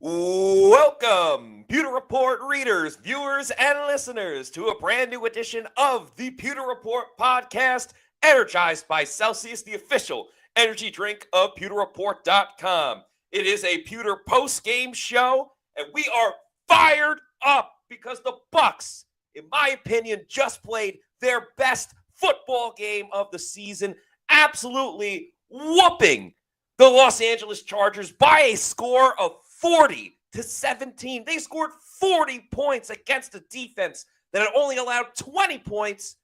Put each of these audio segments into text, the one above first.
Welcome, Pewter Report readers, viewers, and listeners to a brand new edition of the Pewter Report podcast, energized by Celsius, the official energy drink of PewterReport.com. It is a Pewter post-game show, and we are fired up because the Bucs, in my opinion, just played their best football game of the season, absolutely whooping the Los Angeles Chargers by a score of 40-17. They scored 40 points against a defense that had only allowed 20 points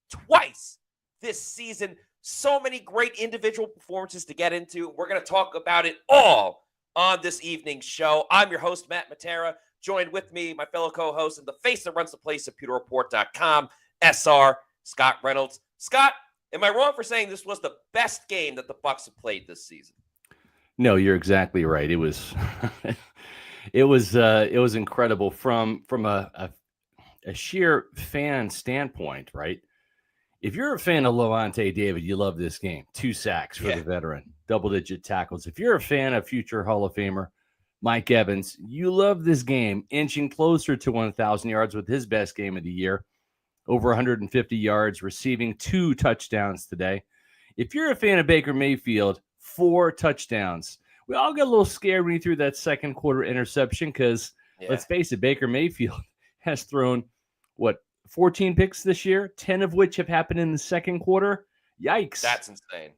twice this season. So many great individual performances to get into. We're going to talk about it all on this evening's show. I'm your host, Matt Matera. Joined with me, my fellow co-host and the face that runs the place at PewterReport.com, SR, Scott Reynolds. Scott, am I wrong for saying this was the best game that the Bucs have played this season? No, you're exactly right. It was, it was incredible from a sheer fan standpoint, right? If you're a fan of Lavonte David, you love this game. 2 sacks for the veteran, double-digit tackles. If you're a fan of future Hall of Famer Mike Evans, you love this game, inching closer to 1,000 yards with his best game of the year, over 150 yards, receiving 2 touchdowns today. If you're a fan of Baker Mayfield, 4 touchdowns. We all got a little scared when he threw that second quarter interception because, let's face it, Baker Mayfield has thrown, 14 picks this year, 10 of which have happened in the second quarter. Yikes. That's insane.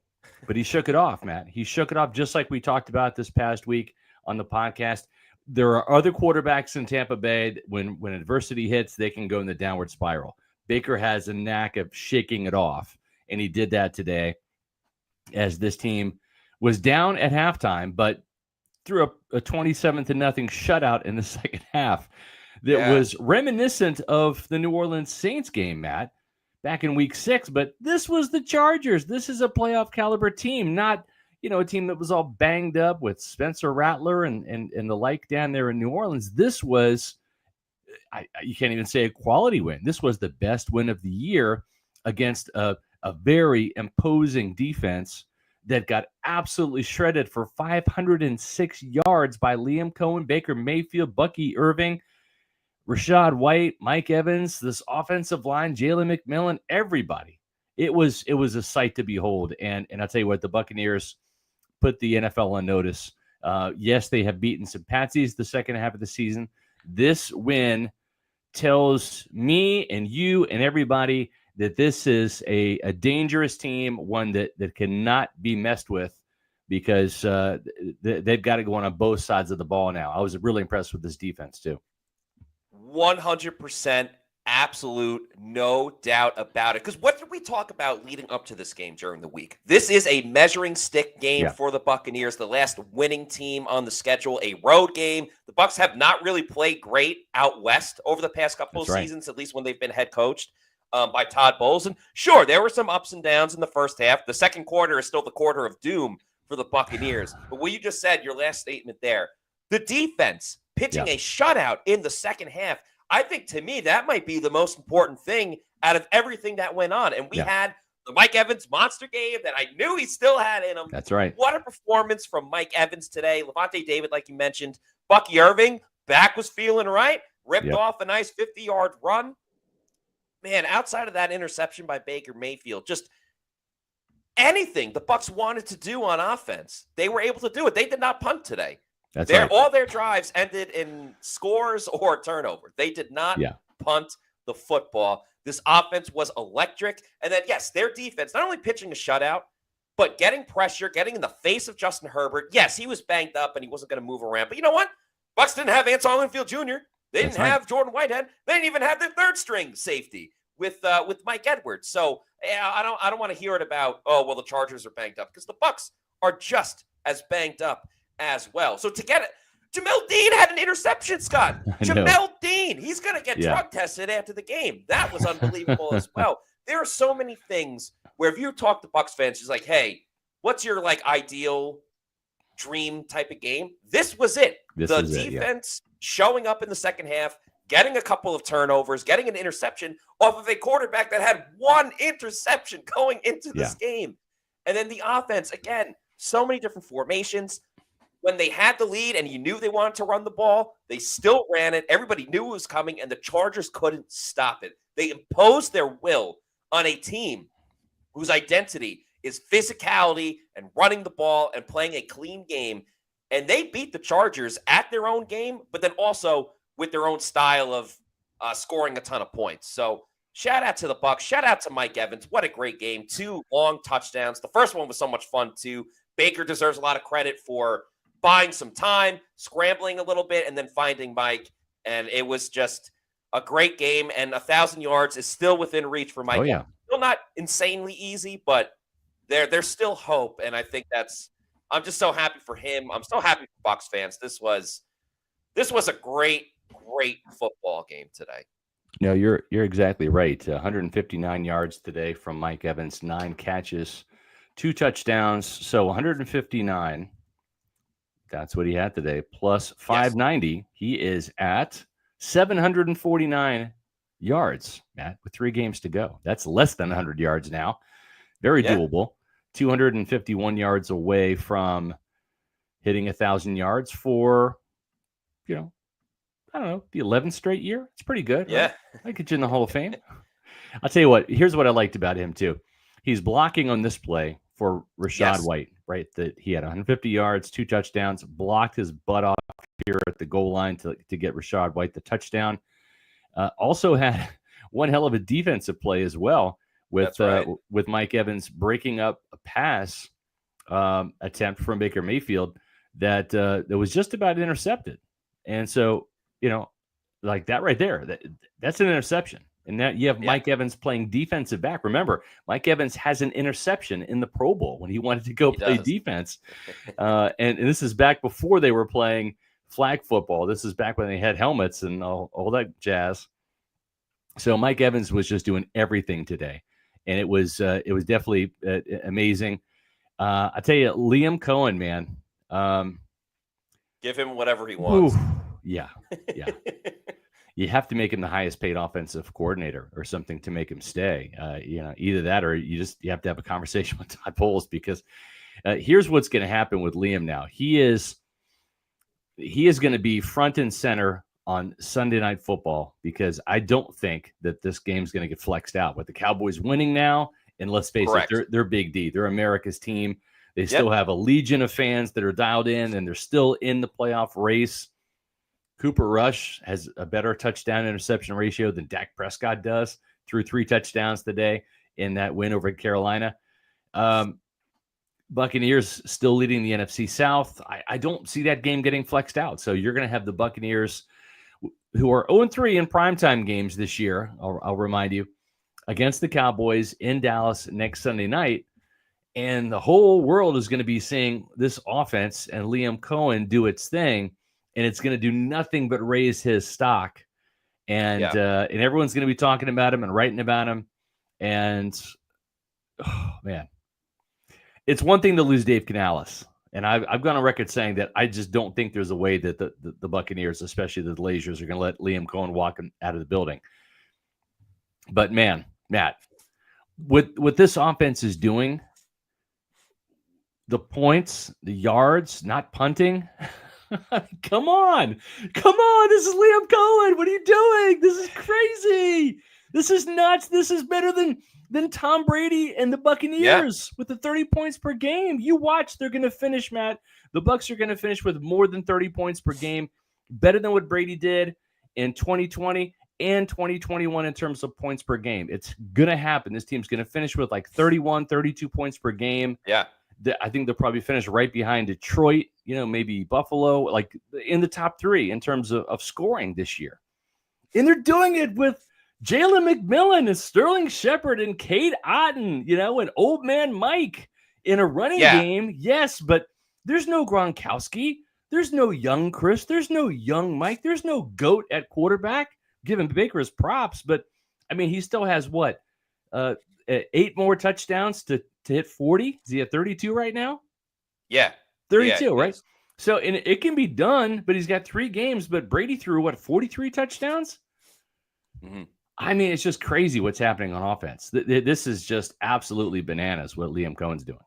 But he shook it off, Matt. He shook it off just like we talked about this past week on the podcast. There are other quarterbacks in Tampa Bay. When adversity hits, they can go in the downward spiral. Baker has a knack of shaking it off, and he did that today as this team was down at halftime, but threw a 27-0 shutout in the second half that was reminiscent of the New Orleans Saints game, Matt, back in week 6. But this was the Chargers. This is a playoff caliber team, not a team that was all banged up with Spencer Rattler and the like down there in New Orleans. This was, you can't even say a quality win. This was the best win of the year against a very imposing defense that got absolutely shredded for 506 yards by Liam Cohen, Baker Mayfield, Bucky, Irving, Rashad White, Mike Evans, this offensive line, Jalen McMillan, everybody. It was a sight to behold. And I'll tell you what, the Buccaneers put the NFL on notice. Yes, they have beaten some patsies the second half of the season. This win tells me and you and everybody that this is a dangerous team, one that cannot be messed with because they've got to go on both sides of the ball now. I was really impressed with this defense, too. 100% absolute, no doubt about it. Because what did we talk about leading up to this game during the week? This is a measuring stick game for the Buccaneers, the last winning team on the schedule, a road game. The Bucs have not really played great out west over the past couple of seasons, at least when they've been head coached by Todd Bowles. And sure, there were some ups and downs in the first half. The second quarter is still the quarter of doom for the Buccaneers. But what you just said, your last statement there, the defense pitching a shutout in the second half, I think to me that might be the most important thing out of everything that went on. And we had the Mike Evans monster game that I knew he still had in him. That's right. What a performance from Mike Evans today. Lavonte David, like you mentioned. Bucky Irving, back was feeling right. Ripped off a nice 50-yard run. Man, outside of that interception by Baker Mayfield, just anything the Bucs wanted to do on offense, they were able to do it. They did not punt today. All their drives ended in scores or turnover. They did not punt the football. This offense was electric. And then, yes, their defense, not only pitching a shutout, but getting pressure, getting in the face of Justin Herbert. Yes, he was banged up and he wasn't going to move around. But you know what? Bucs didn't have Antoine Winfield Jr. They didn't have Jordan Whitehead. They didn't even have their third-string safety with Mike Edwards. So I don't want to hear it about, the Chargers are banged up, because the Bucs are just as banged up as well. So to get it, Jamel Dean had an interception, Scott. Jamel Dean, he's going to get drug tested after the game. That was unbelievable as well. There are so many things where if you talk to Bucs fans, it's like, hey, what's your ideal dream type of game? This was it. The defense showing up in the second half, getting a couple of turnovers, getting an interception off of a quarterback that had 1 interception going into this game. And then the offense, again, so many different formations. when they had the lead and you knew they wanted to run the ball, they still ran it. Everybody knew it was coming, and the Chargers couldn't stop it. They imposed their will on a team whose identity is physicality and running the ball and playing a clean game. And they beat the Chargers at their own game, but then also with their own style of scoring a ton of points. So shout out to the Bucs. Shout out to Mike Evans. What a great game. 2 long touchdowns. The first one was so much fun, too. Baker deserves a lot of credit for buying some time, scrambling a little bit, and then finding Mike. And it was just a great game. And 1,000 yards is still within reach for Mike. Oh, yeah. Still not insanely easy, but there's still hope. And I think I'm just so happy for him. I'm so happy for Bucs fans. This was a great football game today. No, you're exactly right. 159 yards today from Mike Evans, 9 catches, 2 touchdowns. So 159. That's what he had today. Plus 590. Yes. He is at 749 yards, Matt, with 3 games to go. That's less than 100 yards now. Very doable. 251 yards away from hitting 1,000 yards for, I don't know, the 11th straight year. It's pretty good. Yeah. Right? I get you in the Hall of Fame. I'll tell you what, here's what I liked about him too. He's blocking on this play for Rachaad White, right? That he had 150 yards, 2 touchdowns, blocked his butt off here at the goal line to get Rachaad White the touchdown. Also had one hell of a defensive play as well with Mike Evans breaking up a pass attempt from Baker Mayfield that was just about intercepted. And so, like that right there, that's an interception. And that you have Mike Evans playing defensive back. Remember, Mike Evans has an interception in the Pro Bowl when he wanted to go play defense. And this is back before they were playing flag football. This is back when they had helmets and all that jazz. So Mike Evans was just doing everything today. And it was definitely amazing. I tell you, Liam Cohen, man. Give him whatever he wants. Yeah. You have to make him the highest paid offensive coordinator or something to make him stay. Either that or you have to have a conversation with Todd Bowles, because here's what's going to happen with Liam now. He is going to be front and center on Sunday Night Football, because I don't think that this game's going to get flexed out with the Cowboys winning now. And let's face it, they're Big D. They're America's team. They still have a legion of fans that are dialed in, and they're still in the playoff race. Cooper Rush has a better touchdown interception ratio than Dak Prescott does, threw 3 touchdowns today in that win over Carolina. Buccaneers still leading the NFC South. I don't see that game getting flexed out. So you're going to have the Buccaneers, who are 0-3 in primetime games this year, I'll remind you, against the Cowboys in Dallas next Sunday night. And the whole world is going to be seeing this offense and Liam Cohen do its thing. And it's going to do nothing but raise his stock. And everyone's going to be talking about him and writing about him. And, man, it's one thing to lose Dave Canales. And I've gone on record saying that I just don't think there's a way that the Buccaneers, especially the Glazers, are going to let Liam Cohen walk out of the building. But, man, Matt, what this offense is doing, the points, the yards, not punting – Come on. This is Liam Cohen. What are you doing? This is crazy. This is nuts. This is better than Tom Brady and the Buccaneers with the 30 points per game. You watch. They're going to finish, Matt. The Bucs are going to finish with more than 30 points per game, better than what Brady did in 2020 and 2021 in terms of points per game. It's going to happen. This team's going to finish with like 31, 32 points per game. Yeah. I think they'll probably finish right behind Detroit, maybe Buffalo, like in the top 3 in terms of scoring this year. And they're doing it with Jalen McMillan and Sterling Shepard and Cade Otton, and old man Mike in a running game. Yes, but there's no Gronkowski. There's no young Chris. There's no young Mike. There's no GOAT at quarterback. Giving Baker his props, but I mean, he still has 8 more touchdowns to hit 40. Is he at 32 right now? Yeah. 32, right? So and it can be done, but he's got 3 games, but Brady threw 43 touchdowns? Mm-hmm. I mean, it's just crazy what's happening on offense. This is just absolutely bananas what Liam Cohen's doing.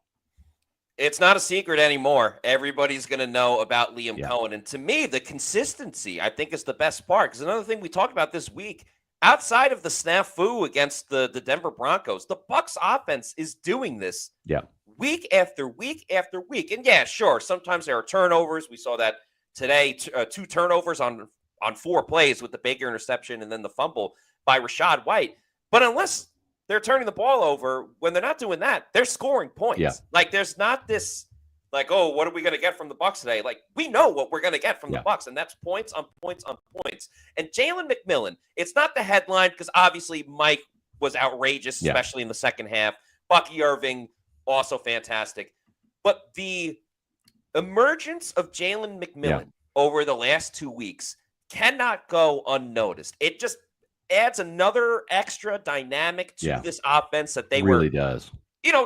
It's not a secret anymore. Everybody's going to know about Liam Yeah. Cohen. And to me, the consistency, I think, is the best part. Because another thing we talked about this week, outside of the snafu against the Denver Broncos, the Bucs offense is doing this Yeah. week after week after week. And yeah, sure, sometimes there are turnovers. We saw that today, 2 turnovers on 4 plays with the Baker interception and then the fumble by Rachaad White. But unless they're turning the ball over, when they're not doing that, they're scoring points. Yeah. Like, there's not this, like, oh, what are we going to get from the Bucs today? Like, we know what we're going to get from the Bucs, and that's points on points on points. And Jalen McMillan, it's not the headline because obviously Mike was outrageous, especially in the second half. Bucky Irving, also fantastic. But the emergence of Jalen McMillan over the last 2 weeks cannot go unnoticed. It just adds another extra dynamic to this offense that they really does.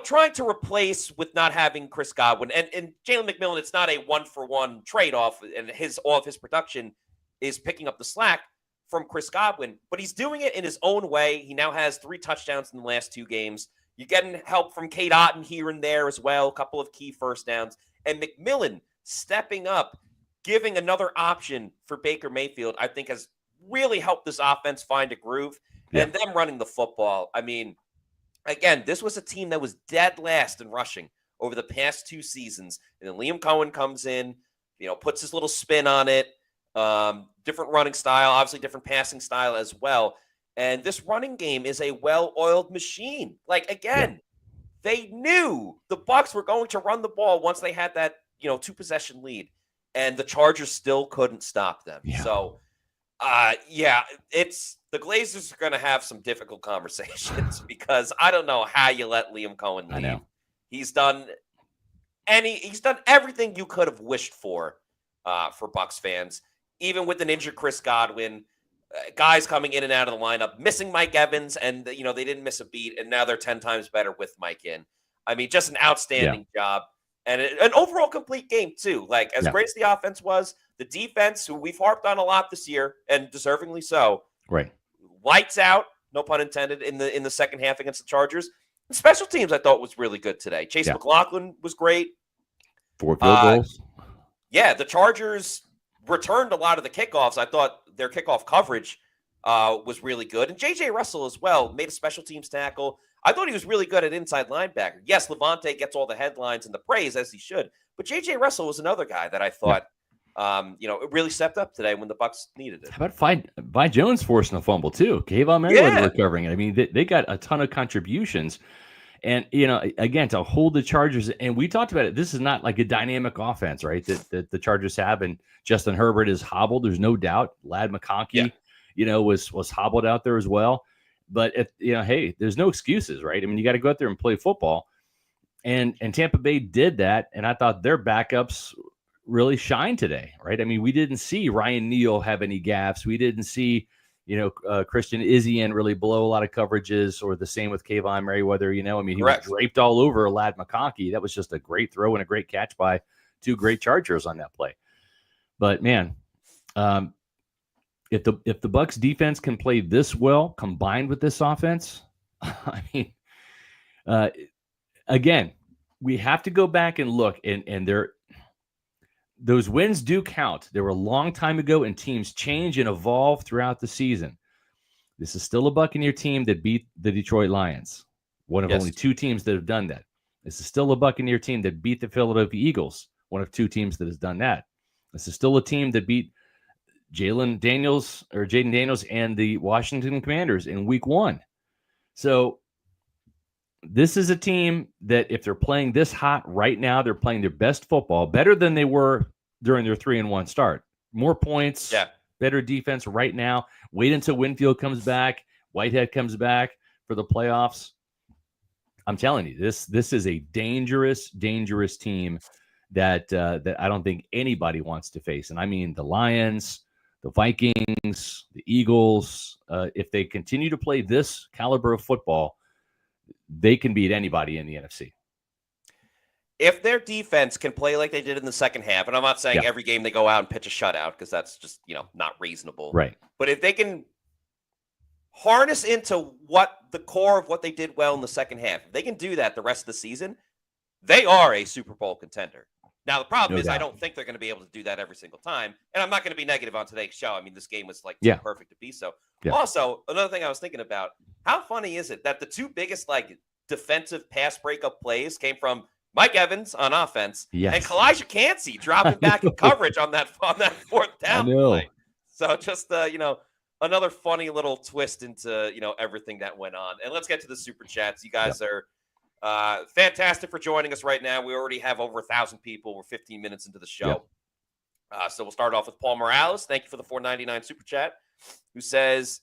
Trying to replace with not having Chris Godwin. And Jalen McMillan, it's not a 1-for-1 trade-off, and all of his production is picking up the slack from Chris Godwin, but he's doing it in his own way. He now has 3 touchdowns in the last 2 games. You're getting help from Cade Otton here and there as well, a couple of key first downs. And McMillan stepping up, giving another option for Baker Mayfield, I think has really helped this offense find a groove. And them running the football. I mean, again, this was a team that was dead last in rushing over the past 2 seasons. And then Liam Cohen comes in, puts his little spin on it. Different running style, obviously different passing style as well. And this running game is a well-oiled machine. Like, again, they knew the Bucs were going to run the ball once they had that, 2-possession lead. And the Chargers still couldn't stop them. Yeah. So, it's the Glazers are going to have some difficult conversations because I don't know how you let Liam Cohen leave. I know. He's done everything you could have wished for Bucs fans, even with an injured Chris Godwin, guys coming in and out of the lineup, missing Mike Evans, and they didn't miss a beat, and now they're 10 times better with Mike in. I mean, just an outstanding job. And an overall complete game, too. Like, as great as the offense was, the defense, who we've harped on a lot this year, and deservingly so, lights out, no pun intended, in the second half against the Chargers. And special teams, I thought, was really good today. Chase McLaughlin was great. 4 field goals. Yeah, the Chargers returned a lot of the kickoffs. I thought their kickoff coverage was really good. And J.J. Russell as well made a special teams tackle. I thought he was really good at inside linebacker. Yes, Levante gets all the headlines and the praise, as he should. But J.J. Russell was another guy that I thought, really stepped up today when the Bucs needed it. How about Vi Jones forcing a fumble, too? Kayvon Merriweather recovering it. I mean, they got a ton of contributions. And, again, to hold the Chargers, and we talked about it, this is not like a dynamic offense, right, that the Chargers have. And Justin Herbert is hobbled. There's no doubt. Ladd McConkey, was hobbled out there as well. But, hey, there's no excuses, right? I mean, you got to go out there and play football. And Tampa Bay did that, and I thought their backups really shined today, right? I mean, we didn't see Ryan Neal have any gaps. We didn't see, Christian Izien really blow a lot of coverages, or the same with Kayvon Merriweather. He was draped all over Ladd McConkey. That was just a great throw and a great catch by 2 great Chargers on that play. But, man, if the Bucs defense can play this well combined with this offense, I mean, again, we have to go back and look, and those wins do count. They were a long time ago, and teams change and evolve throughout the season. This is still a Buccaneer team that beat the Detroit Lions, one of only 2 teams that have done that. This is still a Buccaneer team that beat the Philadelphia Eagles, one of 2 teams that has done that. This is still a team that beat Jaden Daniels and the Washington Commanders in week 1. So this is a team that, if they're playing this hot right now, they're playing their best football, better than they were during their 3-1 start. More points, better defense right now. Wait until Winfield comes back, Whitehead comes back for the playoffs. I'm telling you, this is a dangerous, dangerous team that I don't think anybody wants to face. And I mean the Lions, the Vikings, the Eagles. If they continue to play this caliber of football, they can beat anybody in the NFC. If their defense can play like they did in the second half, and I'm not saying every game they go out and pitch a shutout, because that's just, not reasonable. Right. But if they can harness into what the core of what they did well in the second half, if they can do that the rest of the season, they are a Super Bowl contender. Now, the problem No is I doubt. don't think they're going to be able to do that every single time. And I'm not going to be negative on today's show. I mean, this game was like too perfect to be so. Yeah. Also, another thing I was thinking about, how funny is it that the two biggest like defensive pass breakup plays came from Mike Evans on offense and Kalijah Cansey dropping back in coverage on that fourth down play. So just, another funny little twist into, everything that went on. And let's get to the super chats. You guys are fantastic for joining us right now. We already have over 1,000 people. We're 15 minutes into the show. So we'll start off with Paul Morales. Thank you for the $4.99 super chat, who says,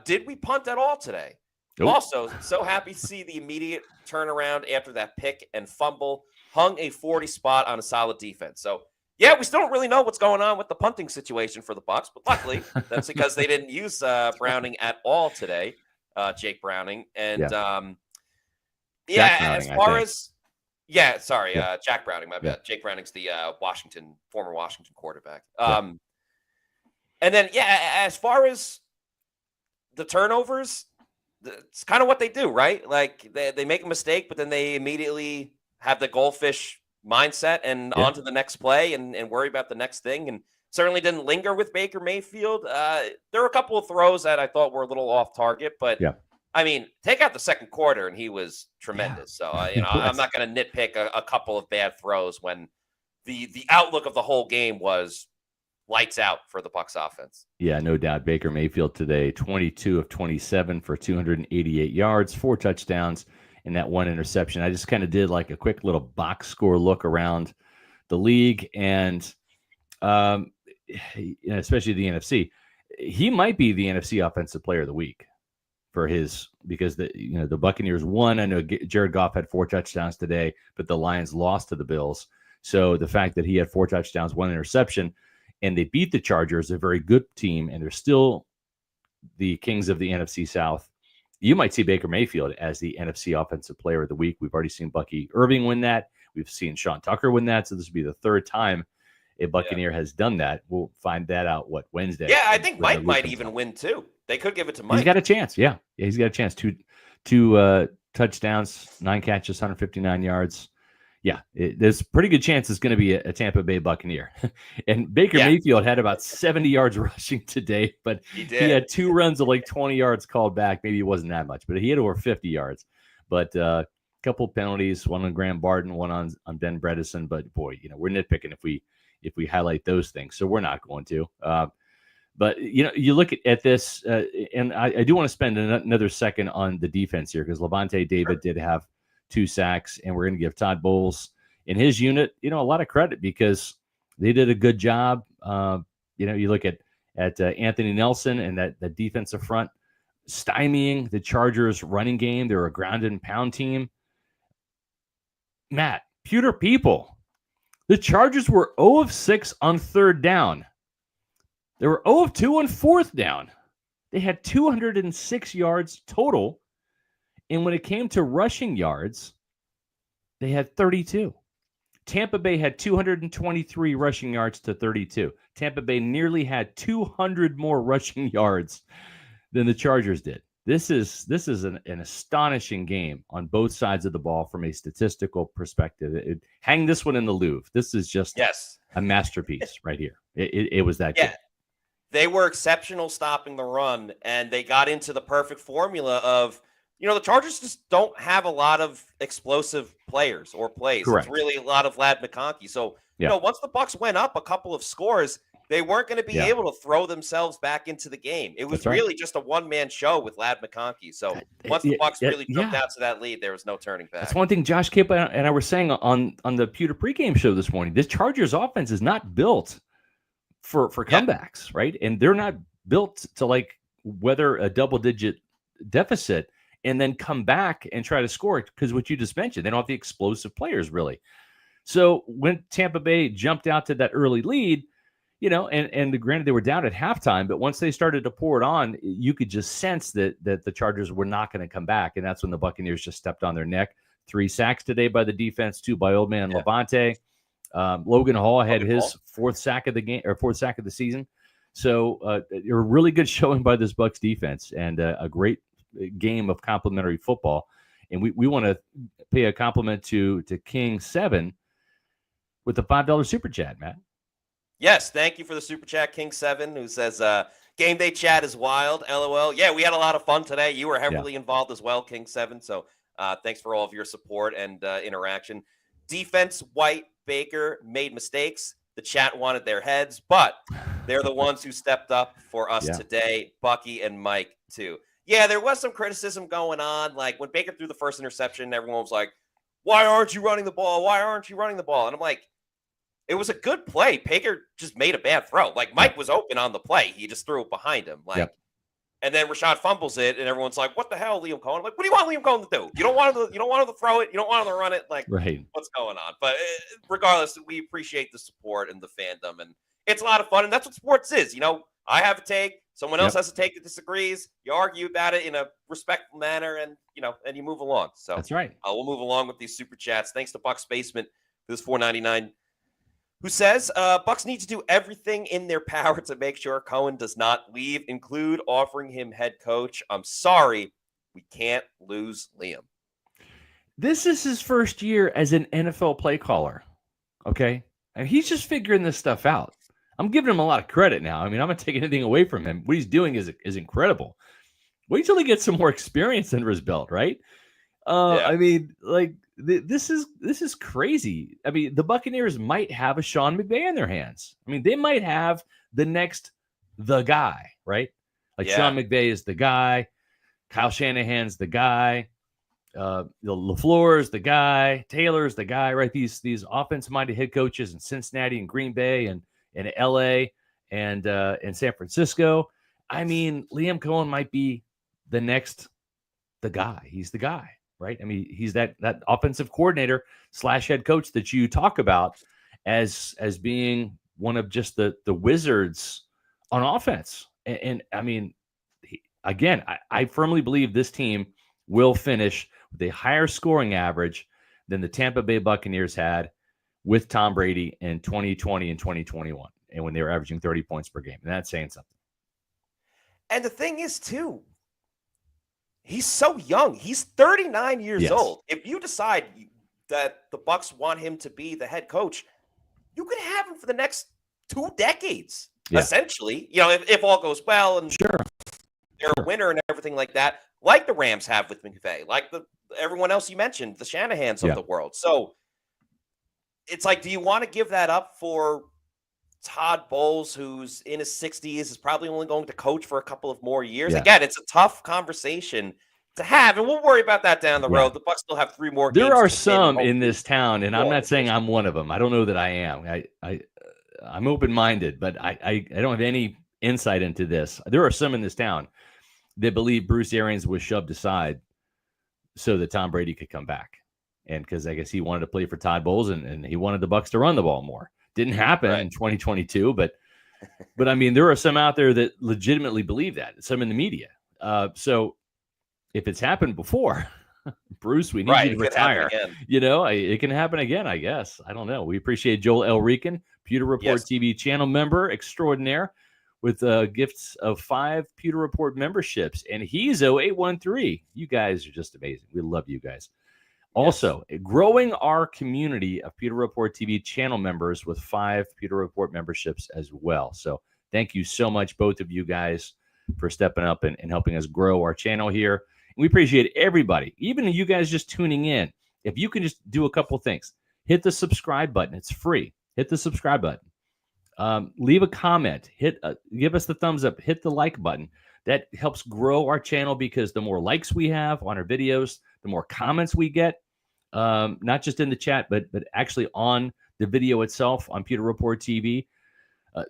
did we punt at all today? Nope. Also, so happy to see the immediate turnaround after that pick and fumble. Hung a 40 spot on a solid defense. So, yeah, we still don't really know what's going on with the punting situation for the Bucs, but luckily that's because they didn't use Browning at all today, Jake Browning. And, Browning, as far as Jack Browning, my bad. Jake Browning's the former Washington quarterback. And then, as far as the turnovers, it's kind of what they do, right? Like they make a mistake, but then they immediately have the goldfish mindset and on to the next play and worry about the next thing. And certainly didn't linger with Baker Mayfield. There were a couple of throws that I thought were a little off target, but I mean, take out the second quarter and he was tremendous. So, I'm not going to nitpick a couple of bad throws when the outlook of the whole game was lights out for the Bucs offense. Yeah, no doubt. Baker Mayfield today, 22 of 27 for 288 yards, 4 touchdowns, and that 1 interception. I just kind of did like a quick little box score look around the league, and especially the NFC. He might be the NFC Offensive Player of the Week because the Buccaneers won. I know Jared Goff had 4 touchdowns today, but the Lions lost to the Bills. So the fact that he had 4 touchdowns, 1 interception, and they beat the Chargers, a very good team, and they're still the kings of the NFC South. You might see Baker Mayfield as the NFC Offensive Player of the Week. We've already seen Bucky Irving win that. We've seen Sean Tucker win that. So this will be the 3rd time a Buccaneer has done that. We'll find that out, Wednesday? Yeah, I think Mike might even win, too. They could give it to Mike. He's got a chance, yeah. He's got a chance. Two touchdowns, 9 catches, 159 yards. Yeah, there's a pretty good chance it's going to be a Tampa Bay Buccaneer. And Baker Mayfield had about 70 yards rushing today, but he had 2 runs of like 20 yards called back. Maybe it wasn't that much, but he had over 50 yards. But a couple of penalties, one on Graham Barton, one on Ben Bredesen. But boy, we're nitpicking if we highlight those things, so we're not going to. But you look at this, and I do want to spend another second on the defense here because Levante David did have 2 sacks, and we're going to give Todd Bowles in his unit, a lot of credit because they did a good job. You look at Anthony Nelson and that defensive front stymieing the Chargers running game. They're a ground and pound team. Matt, Pewter people, the Chargers were 0 of 6 on 3rd down. They were 0 of 2 on 4th down. They had 206 yards total. And when it came to rushing yards, they had 32. Tampa Bay had 223 rushing yards to 32. Tampa Bay nearly had 200 more rushing yards than the Chargers did. This is an astonishing game on both sides of the ball from a statistical perspective. Hang this one in the Louvre. This is just a masterpiece right here. It was that good. They were exceptional stopping the run, and they got into the perfect formula of, the Chargers just don't have a lot of explosive players or plays. Correct. It's really a lot of Ladd McConkey. So, once the Bucs went up a couple of scores, they weren't going to be able to throw themselves back into the game. It was really just a one-man show with Ladd McConkey. So once the Bucs really jumped out to that lead, there was no turning back. That's one thing Josh Kipp and I were saying on the Pewter pregame show this morning. This Chargers offense is not built for comebacks, right? And they're not built to weather a double-digit deficit and then come back and try to score it because what you just mentioned, they don't have the explosive players really. So when Tampa Bay jumped out to that early lead, and granted they were down at halftime, but once they started to pour it on, you could just sense that the Chargers were not going to come back, and that's when the Buccaneers just stepped on their neck. 3 sacks today by the defense, 2 by Old Man Levante. Logan Hall had his 4th sack of the game or 4th sack of the season. So a really good showing by this Bucs defense and a great game of complimentary football. And we want to pay a compliment to King 7 with the $5 super chat, Matt. Yes, thank you for the super chat, King 7, who says, game day chat is wild, LOL. Yeah, we had a lot of fun today. You were heavily involved as well, King 7. So thanks for all of your support and interaction. Defense, White, Baker made mistakes. The chat wanted their heads, but they're the ones who stepped up for us today, Bucky and Mike, too. Yeah, there was some criticism going on. Like when Baker threw the first interception, everyone was like, why aren't you running the ball? Why aren't you running the ball? And I'm like, it was a good play. Baker just made a bad throw. Like Mike was open on the play. He just threw it behind him. And then Rashad fumbles it, and everyone's like, what the hell, Liam Cohen? I'm like, what do you want Liam Cohen to do? You don't want him to throw it. You don't want him to run it. Like, what's going on? But regardless, we appreciate the support and the fandom, and it's a lot of fun, and that's what sports is. You know, I have a take. Someone else has a take that disagrees. You argue about it in a respectful manner, and you move along. So that's right. We'll move along with these super chats. Thanks to Bucs Basement for this $4.99. Who says Bucs need to do everything in their power to make sure Cohen does not leave, include offering him head coach. I'm sorry, we can't lose Liam. This is his first year as an NFL play caller, okay? And he's just figuring this stuff out. I'm giving him a lot of credit now. I mean, I'm not taking anything away from him. What he's doing is incredible. Wait till he gets some more experience under his belt, right? I mean, like, this is crazy. I mean, the Buccaneers might have a Sean McVay in their hands. I mean, they might have the guy, right? Like Sean McVay is the guy, Kyle Shanahan's the guy, LaFleur's the guy, Taylor's the guy, right? These offense-minded head coaches in Cincinnati and Green Bay and LA and San Francisco. I mean, Liam Cohen might be the guy. He's the guy. Right. I mean, he's that offensive coordinator / head coach that you talk about as being one of just the wizards on offense. And I mean, I firmly believe this team will finish with a higher scoring average than the Tampa Bay Buccaneers had with Tom Brady in 2020 and 2021, and when they were averaging 30 points per game. And that's saying something. And the thing is, too, he's so young. He's 39 years old. If you decide that the Bucs want him to be the head coach, you can have him for the next 2 decades, essentially. You know, if all goes well and they're a winner and everything like that, like the Rams have with McVay, like everyone else you mentioned, the Shanahans of the world. So it's like, do you want to give that up for Todd Bowles, who's in his 60s, is probably only going to coach for a couple of more years? Again, it's a tough conversation to have, and we'll worry about that down the road. The Bucs still have 3 more games. There are some in this town, and I'm not saying I'm one of them. I don't know that I am. I'm open-minded, but I don't have any insight into this. There are some in this town that believe Bruce Arians was shoved aside so that Tom Brady could come back, and because I guess he wanted to play for Todd Bowles, and he wanted the Bucs to run the ball more. Didn't happen in 2022, but I mean, there are some out there that legitimately believe that, some in the media. So if it's happened before, Bruce, we need you to retire. You know, it can happen again, I guess. I don't know. We appreciate Joel L. Rican, Pewter Report TV channel member extraordinaire, with gifts of 5 Pewter Report memberships. And he's 0813. You guys are just amazing. We love you guys. Also, growing our community of Pewter Report TV channel members with 5 Pewter Report memberships as well. So thank you so much, both of you guys, for stepping up and helping us grow our channel here. And we appreciate everybody, even you guys just tuning in. If you can just do a couple things, hit the subscribe button. It's free. Hit the subscribe button. Leave a comment. Give us the thumbs up. Hit the like button. That helps grow our channel, because the more likes we have on our videos, the more comments we get, not just in the chat, but actually on the video itself on Pewter Report TV,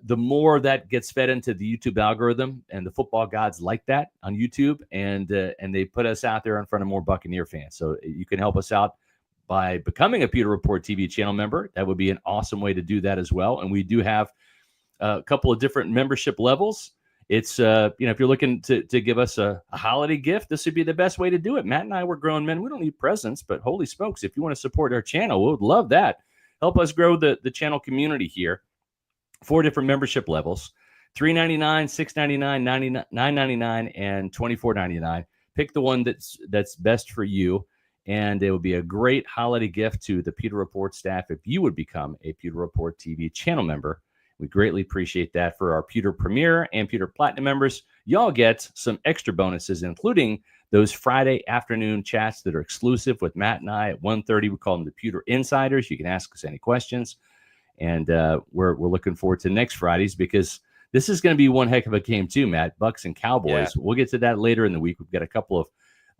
the more that gets fed into the YouTube algorithm, and the football gods like that on YouTube, and they put us out there in front of more Buccaneer fans. So you can help us out by becoming a Pewter Report TV channel member. That would be an awesome way to do that as well. And we do have a couple of different membership levels. It's, if you're looking to give us a holiday gift, this would be the best way to do it. Matt and I, we're grown men. We don't need presents, but holy smokes, if you want to support our channel, we would love that. Help us grow the channel community here. 4 different membership levels, $3.99, $6.99, $9.99, and $24.99. Pick the one that's best for you. And it would be a great holiday gift to the Pewter Report staff if you would become a Pewter Report TV channel member. We greatly appreciate that. For our Pewter Premier and Pewter Platinum members, y'all get some extra bonuses, including those Friday afternoon chats that are exclusive with Matt and I at 1:30. We call them the Pewter Insiders. You can ask us any questions. And we're looking forward to next Fridays, because this is going to be one heck of a game too, Matt. Bucs and Cowboys. Yeah. We'll get to that later in the week. We've got a couple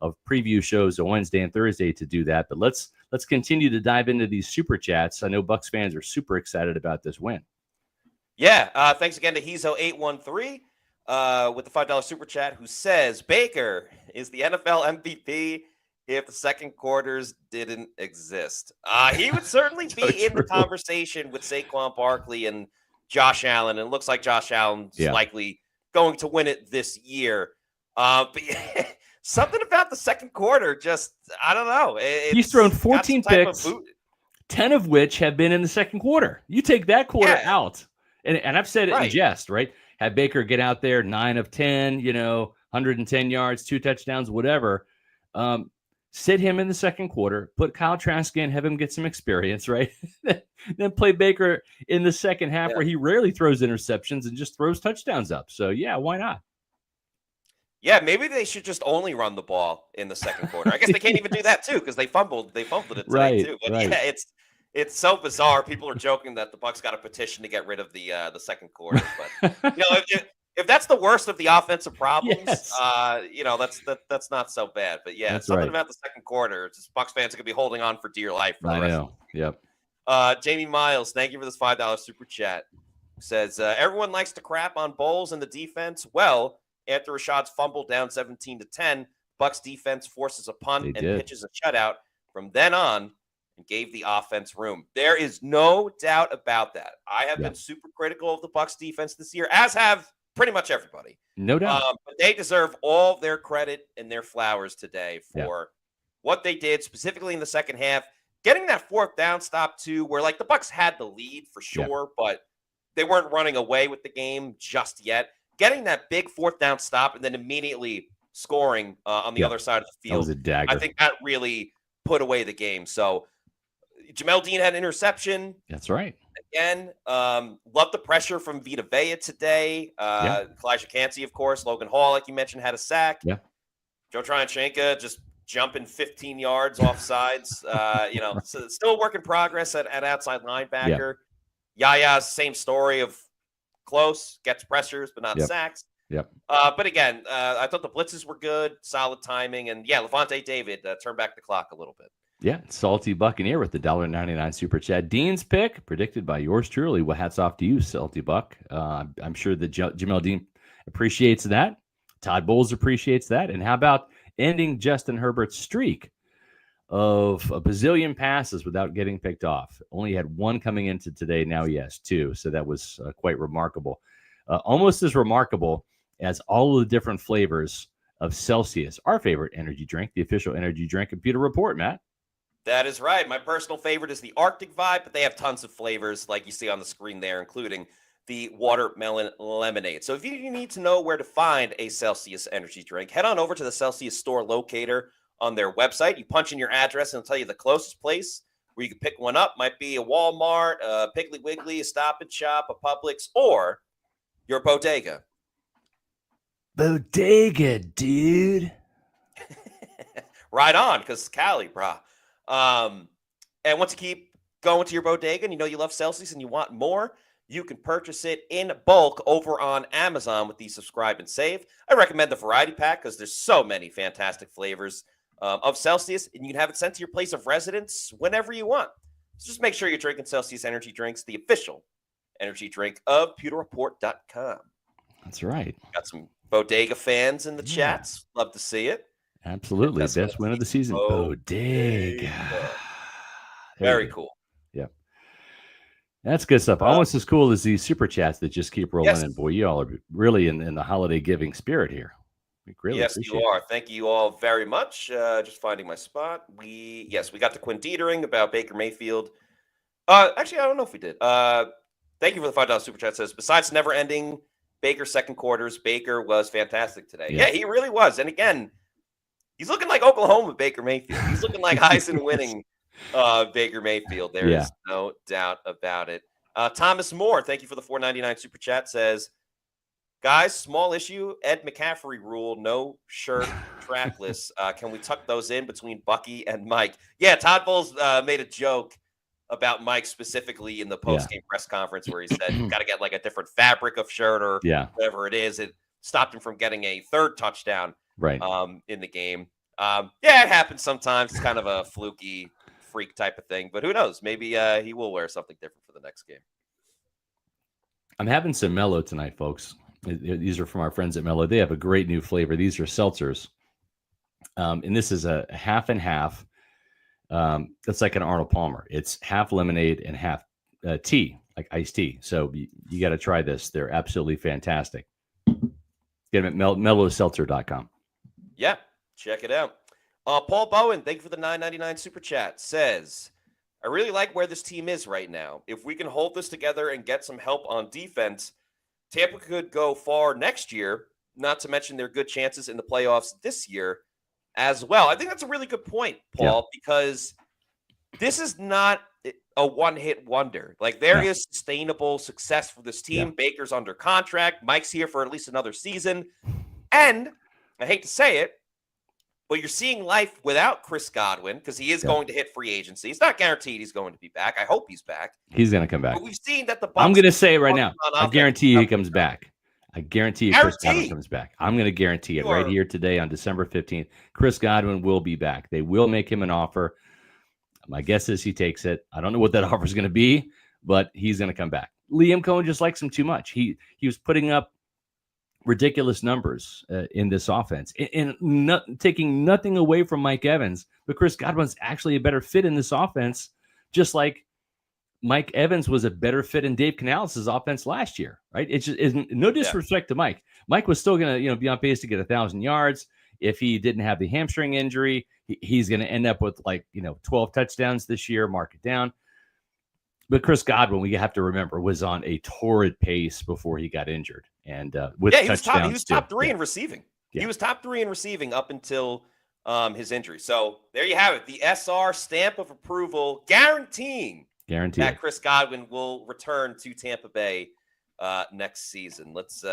of preview shows on Wednesday and Thursday to do that. But let's continue to dive into these super chats. I know Bucs fans are super excited about this win. Yeah. Thanks again to Hezo813 with the $5 super chat, who says Baker is the NFL MVP if the second quarters didn't exist. He would certainly be in the conversation with Saquon Barkley and Josh Allen. And it looks like Josh Allen's likely going to win it this year. But something about the second quarter, just, I don't know. He's thrown 14 picks, 10 of which have been in the second quarter. You take that quarter out. And I've said it in jest, right? Have Baker get out there 9 of 10, 110 yards, 2 touchdowns, whatever. Sit him in the second quarter, put Kyle Trask in, have him get some experience, right? Then play Baker in the second half where he rarely throws interceptions and just throws touchdowns up. So, yeah, why not? Yeah, maybe they should just only run the ball in the second quarter. I guess they can't even do that, too, because they fumbled it today, too. But yeah, it's so bizarre. People are joking that the Bucs got a petition to get rid of the second quarter. But if that's the worst of the offensive problems, that's not so bad. But yeah, something about the second quarter. It's just Bucs fans are gonna be holding on for dear life. For the rest of the Yep. Jamie Miles, thank you for this $5 super chat. Says everyone likes to crap on Bowles and the defense. Well, after Rashad's fumble down 17-10, Bucs defense forces a punt and pitches a shutout. From then on, and gave the offense room. There is no doubt about that. I have been super critical of the Bucs defense this year, as have pretty much everybody. No doubt. But they deserve all their credit and their flowers today for what they did, specifically in the second half. Getting that fourth down stop, too, where the Bucs had the lead for sure, but they weren't running away with the game just yet. Getting that big fourth down stop and then immediately scoring on the other side of the field. That was a dagger. I think that really put away the game. So Jamel Dean had an interception. That's right. Again, love the pressure from Vita Vea today. Kalijah Cansey, of course. Logan Hall, like you mentioned, had a sack. Yeah. Joe Tryanchenko just jumping 15 yards off sides. So still a work in progress at outside linebacker. Yaya's same story of close, gets pressures, but not sacks. Yep. But again, I thought the blitzes were good, solid timing. And Levante David turned back the clock a little bit. Yeah, Salty Buccaneer with the $1.99 super chat. Dean's pick predicted by yours truly. Well, hats off to you, Salty Buck. I'm sure that Jamel Dean appreciates that. Todd Bowles appreciates that. And how about ending Justin Herbert's streak of a bazillion passes without getting picked off? Only had one coming into today. Now he has 2. So that was quite remarkable. Almost as remarkable as all of the different flavors of Celsius, our favorite energy drink, the official energy drink of Pewter Report, Matt. That is right. My personal favorite is the Arctic Vibe, but they have tons of flavors like you see on the screen there, including the watermelon lemonade. So if you need to know where to find a Celsius energy drink, head on over to the Celsius store locator on their website. You punch in your address and it'll tell you the closest place where you can pick one up. Might be a Walmart, a Piggly Wiggly, a Stop and Shop, a Publix, or your bodega. Bodega, dude. Right on, because Cali, brah. And once you keep going to your bodega and you know you love Celsius and you want more, you can purchase it in bulk over on Amazon with the subscribe and save. I recommend the variety pack because there's so many fantastic flavors of Celsius, and you can have it sent to your place of residence whenever you want. So just make sure you're drinking Celsius energy drinks, the official energy drink of pewterreport.com. That's right. Got some bodega fans in the chats. Love to see it. Absolutely. Best win of the season. Bodega. Very cool. Yeah. That's good stuff. Almost as cool as these super chats that just keep rolling in. Boy, you all are really in the holiday giving spirit here. We really appreciate you are. Thank you all very much. Just finding my spot. We got to Quinn Dietering about Baker Mayfield. Actually, I don't know if we did. Thank you for the $5 super chat. Says, besides never ending Baker's second quarters, Baker was fantastic today. Yeah, he really was. And again, He's looking like Oklahoma Baker Mayfield. He's looking like Heisman winning Baker Mayfield. There is no doubt about it. Thomas Moore, thank you for the $4.99 super chat, says, guys, small issue, Ed McCaffrey rule, no shirt, trackless. Can we tuck those in between Bucky and Mike? Yeah, Todd Bowles made a joke about Mike specifically in the post-game press conference where he said, you've got to get like a different fabric of shirt or whatever it is. It stopped him from getting a third touchdown in the game. It happens sometimes. It's kind of a fluky freak type of thing, but who knows? Maybe he will wear something different for the next game. I'm having some Mellow tonight, folks. These are from our friends at Mellow. They have a great new flavor. These are seltzers. And this is a half and half. It's like an Arnold Palmer. It's half lemonade and half tea, like iced tea. So you got to try this. They're absolutely fantastic. Get them at mellowseltzer.com. Yeah, check it out. Paul Bowen, thank you for the $9.99 super chat, says, I really like where this team is right now. If we can hold this together and get some help on defense, Tampa could go far next year, not to mention their good chances in the playoffs this year as well. I think that's a really good point, Paul, because this is not a one-hit wonder. Like, there is sustainable success for this team. Baker's under contract. Mike's here for at least another season. And I hate to say it, but you're seeing life without Chris Godwin because he is going to hit free agency. It's not guaranteed he's going to be back. I hope he's back. He's going to come back. But we've seen that the Bucs, I'm going to say it right now. I guarantee you he comes back. I guarantee you Chris Godwin comes back. I'm going to guarantee it right here today on December 15th. Chris Godwin will be back. They will make him an offer. My guess is he takes it. I don't know what that offer is going to be, but he's going to come back. Liam Cohen just likes him too much. He was putting up ridiculous numbers in this offense and taking nothing away from Mike Evans, but Chris Godwin's actually a better fit in this offense, just like Mike Evans was a better fit in Dave Canales' offense last year, right? It's just no disrespect to Mike. Mike was still going to, be on pace to get 1,000 yards. If he didn't have the hamstring injury, he's going to end up with 12 touchdowns this year, mark it down. But Chris Godwin, we have to remember, was on a torrid pace before he got injured. And with touchdowns, he was top three in receiving. He was top 3 in receiving up until his injury. So there you have it. The SR stamp of approval guaranteeing that Chris Godwin will return to Tampa Bay next season. Let's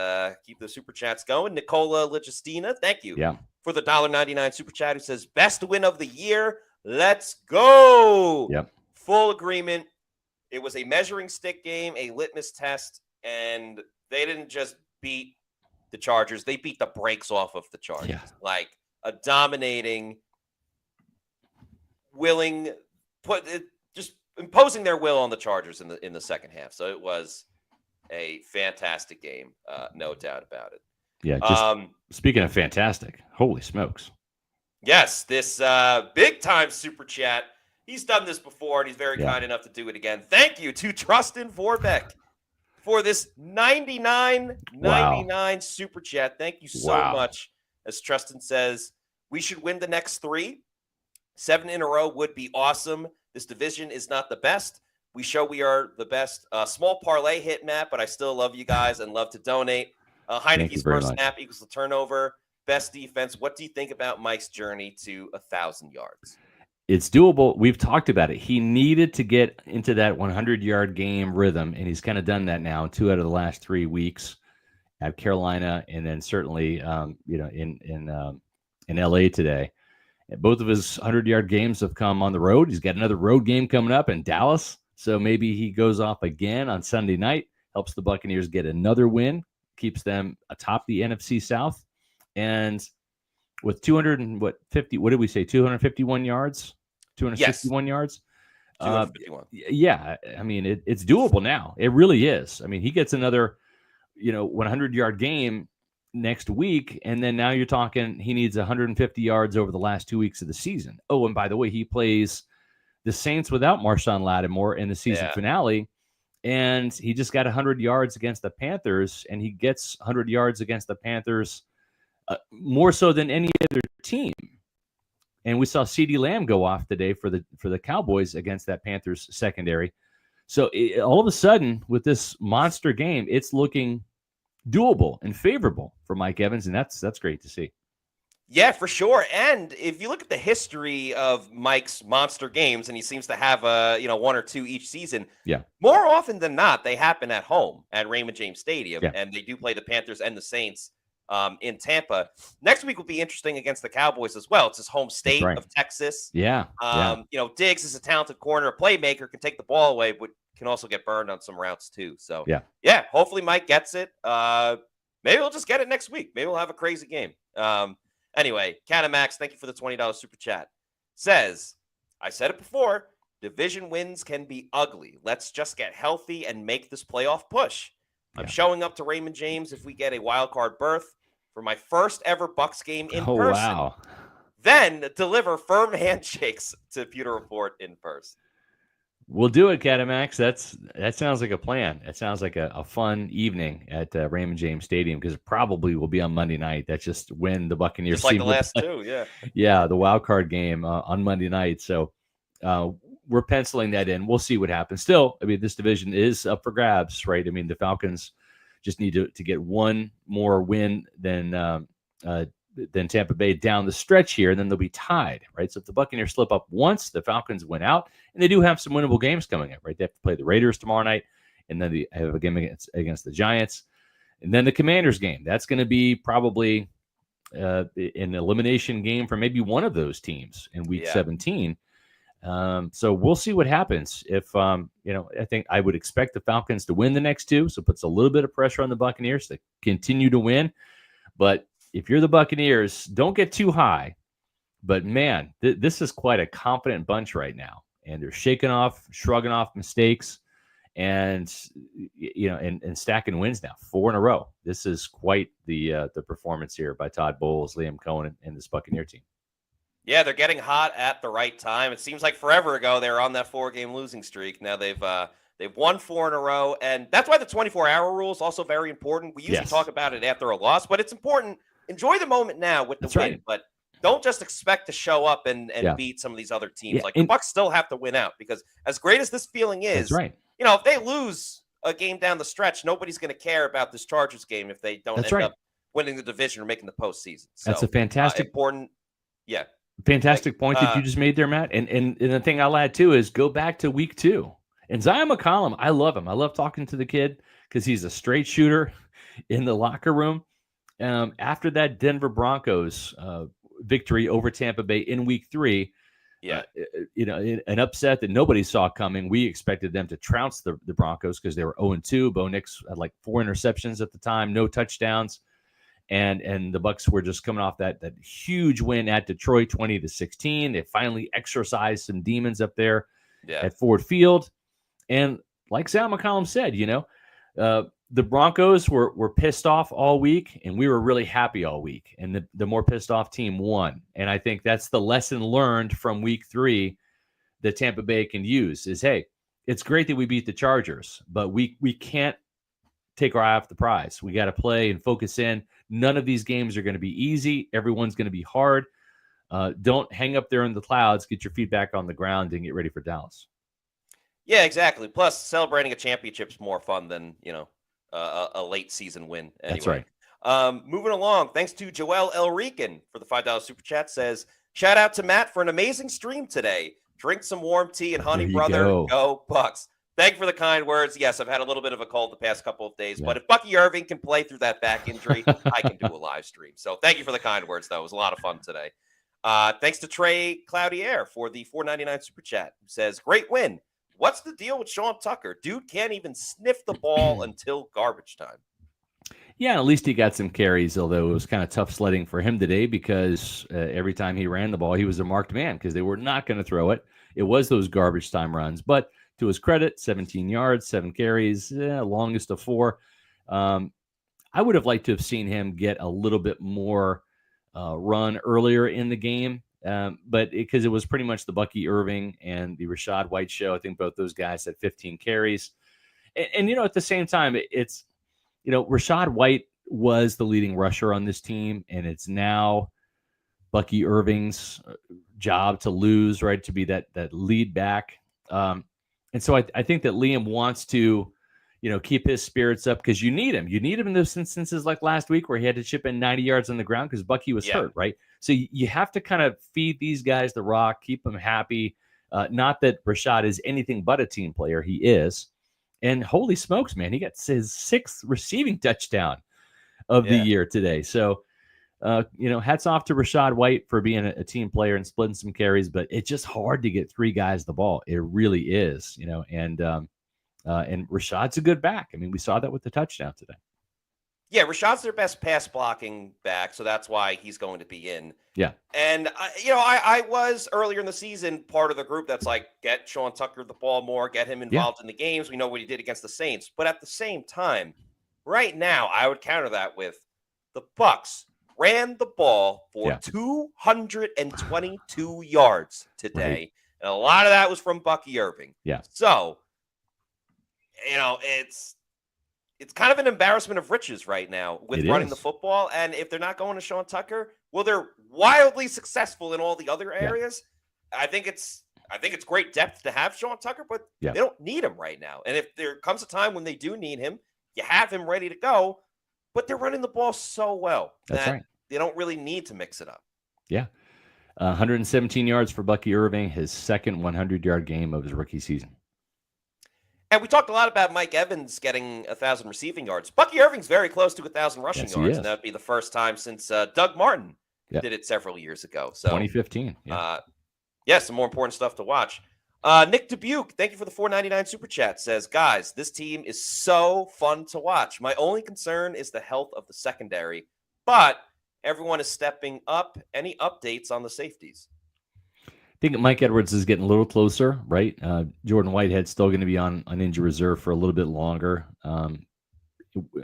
keep the super chats going. Nicola Legistina, thank you for the $1.99 super chat, who says, best win of the year. Let's go. Yep. Full agreement. It was a measuring stick game, a litmus test, and they didn't just beat the Chargers. They beat the brakes off of the Chargers. Yeah. Like a dominating, just imposing their will on the Chargers in the second half. So it was a fantastic game, no doubt about it. Yeah, just speaking of fantastic, holy smokes. Yes, this big-time super chat. He's done this before, and he's very kind enough to do it again. Thank you to Trustin Vorbeck for this $99.99 super chat. Thank you so much. As Trustin says, we should win the next 3. 7 in a row would be awesome. This division is not the best. We show we are the best. Small parlay hit, Matt, but I still love you guys and love to donate. Heineke's first snap equals the turnover. Best defense. What do you think about Mike's journey to 1,000 yards? It's doable. We've talked about it. He needed to get into that 100-yard game rhythm, and he's kind of done that now in 2 out of the last 3 weeks at Carolina, and then certainly, in LA today. Both of his 100-yard games have come on the road. He's got another road game coming up in Dallas, so maybe he goes off again on Sunday night, helps the Buccaneers get another win, keeps them atop the NFC South, and with 251 yards? 261 yards. 251. I mean, it's doable now. It really is. I mean, he gets another, 100-yard game next week, and then now you're talking he needs 150 yards over the last 2 weeks of the season. Oh, and by the way, he plays the Saints without Marshawn Lattimore in the season finale, and he just got 100 yards against the Panthers, and he gets 100 yards against the Panthers more so than any other team. And we saw CeeDee Lamb go off today for the Cowboys against that Panthers secondary. So all of a sudden, with this monster game, it's looking doable and favorable for Mike Evans, and that's great to see. Yeah, for sure. And if you look at the history of Mike's monster games, and he seems to have one or two each season, Yeah. more often than not, they happen at home at Raymond James Stadium, Yeah. and they do play the Panthers and the Saints in Tampa. Next week will be interesting against the Cowboys as well. It's his home state right. of Texas. Yeah. Diggs is a talented corner, a playmaker, can take the ball away, but can also get burned on some routes too. So yeah, hopefully Mike gets it. Maybe we'll just get it next week. Maybe we'll have a crazy game. Anyway, Catamax, thank you for the $20 super chat. Says, I said it before, division wins can be ugly. Let's just get healthy and make this playoff push. I'm showing up to Raymond James if we get a wild card berth for my first ever Bucs game in person. Wow. Then deliver firm handshakes to Pewter Report in person. We'll do it, Catamax. That sounds like a plan. It sounds like a fun evening at Raymond James Stadium, because it probably will be on Monday night. That's just when the Buccaneers just like the last two, yeah, the wild card game on Monday night. So we're penciling that in. We'll see what happens. Still, I mean, this division is up for grabs, right? I mean, the Falcons just need to get one more win than Tampa Bay down the stretch here, and then they'll be tied, right? So if the Buccaneers slip up once, the Falcons win out, and they do have some winnable games coming up, right? They have to play the Raiders tomorrow night, and then they have a game against the Giants, and then the Commanders game. That's going to be probably an elimination game for maybe one of those teams in Week 17. So we'll see what happens. If I think I would expect the Falcons to win the next two, so it puts a little bit of pressure on the Buccaneers to continue to win, but if you're the Buccaneers, don't get too high. But, man, this is quite a confident bunch right now. And they're shrugging off mistakes, and stacking wins now, 4 in a row. This is quite the performance here by Todd Bowles, Liam Cohen, and this Buccaneer team. Yeah, they're getting hot at the right time. It seems like forever ago they were on that 4-game losing streak. Now they've won 4 in a row, and that's why the 24-hour rule is also very important. We usually talk about it after a loss, but it's important. Enjoy the moment now with the win, but don't just expect to show up and beat some of these other teams. The Bucs still have to win out, because as great as this feeling is, if they lose a game down the stretch, nobody's going to care about this Chargers game if they don't end up winning the division or making the postseason. So, that's a fantastic important. Yeah. Fantastic point that you just made there, Matt. And the thing I'll add too is go back to Week 2. And Zion McCollum, I love him. I love talking to the kid because he's a straight shooter in the locker room. After that Denver Broncos victory over Tampa Bay in Week 3, an upset that nobody saw coming. We expected them to trounce the Broncos because they were 0-2. Bo Nix had like 4 interceptions at the time, no touchdowns. And the Bucs were just coming off that huge win at Detroit, 20-16. They finally exorcised some demons up there at Ford Field. And like Sam McCollum said, the Broncos were pissed off all week, and we were really happy all week. And the more pissed off team won. And I think that's the lesson learned from Week 3 that Tampa Bay can use is, hey, it's great that we beat the Chargers, but we can't take our eye off the prize. We got to play and focus in. None of these games are going to be easy. Everyone's going to be hard. Don't hang up there in the clouds. Get your feet back on the ground and get ready for Dallas. Yeah, exactly. Plus, celebrating a championship is more fun than, a late season win. Anyway. That's right. Moving along, thanks to Joel Elrican for the $5 super chat. Says, shout out to Matt for an amazing stream today. Drink some warm tea and honey, brother. Go Bucs. Thank you for the kind words. Yes, I've had a little bit of a cold the past couple of days, but if Bucky Irving can play through that back injury, I can do a live stream. So thank you for the kind words, though. It was a lot of fun today. Thanks to Trey Cloudier for the $4.99 super chat, who says, great win. What's the deal with Sean Tucker? Dude can't even sniff the ball until garbage time. Yeah, at least he got some carries, although it was kind of tough sledding for him today because every time he ran the ball, he was a marked man because they were not going to throw it. It was those garbage time runs. But to his credit, 17 yards, 7 carries, longest of 4. I would have liked to have seen him get a little bit more run earlier in the game. But because it was pretty much the Bucky Irving and the Rachaad White show. I think both those guys had 15 carries. And at the same time, it's, Rachaad White was the leading rusher on this team, and it's now Bucky Irving's job to lose, right, to be that lead back. And so I think that Liam wants to, keep his spirits up because you need him. You need him in those instances like last week where he had to chip in 90 yards on the ground because Bucky was hurt, right? So you have to kind of feed these guys the rock, keep them happy. Not that Rashad is anything but a team player. He is. And holy smokes, man, he got his 6th receiving touchdown of the year today. So, hats off to Rachaad White for being a team player and splitting some carries, but it's just hard to get 3 guys the ball. It really is, and Rashad's a good back. I mean, we saw that with the touchdown today. Yeah, Rashad's their best pass blocking back, so that's why he's going to be in. Yeah. And, I was earlier in the season part of the group that's like, get Sean Tucker the ball more, get him involved in the games. We know what he did against the Saints. But at the same time, right now, I would counter that with the Bucs ran the ball for 222 yards today. Right. And a lot of that was from Bucky Irving. Yeah. So, it's kind of an embarrassment of riches right now with running the football. And if they're not going to Sean Tucker, well, they're wildly successful in all the other areas. Yeah. I think it's great depth to have Sean Tucker, but they don't need him right now. And if there comes a time when they do need him, you have him ready to go, but they're running the ball so well that they don't really need to mix it up. Yeah. 117 yards for Bucky Irving, his second 100-yard game of his rookie season. And we talked a lot about Mike Evans getting 1,000 receiving yards. Bucky Irving's very close to 1,000 rushing yards, and that would be the first time since Doug Martin did it several years ago. So 2015. Some more important stuff to watch. Nick Dubuque, thank you for the $4.99 super chat, says, guys, this team is so fun to watch. My only concern is the health of the secondary, but everyone is stepping up. Any updates on the safeties? I think Mike Edwards is getting a little closer, right? Jordan Whitehead's still going to be on injury reserve for a little bit longer.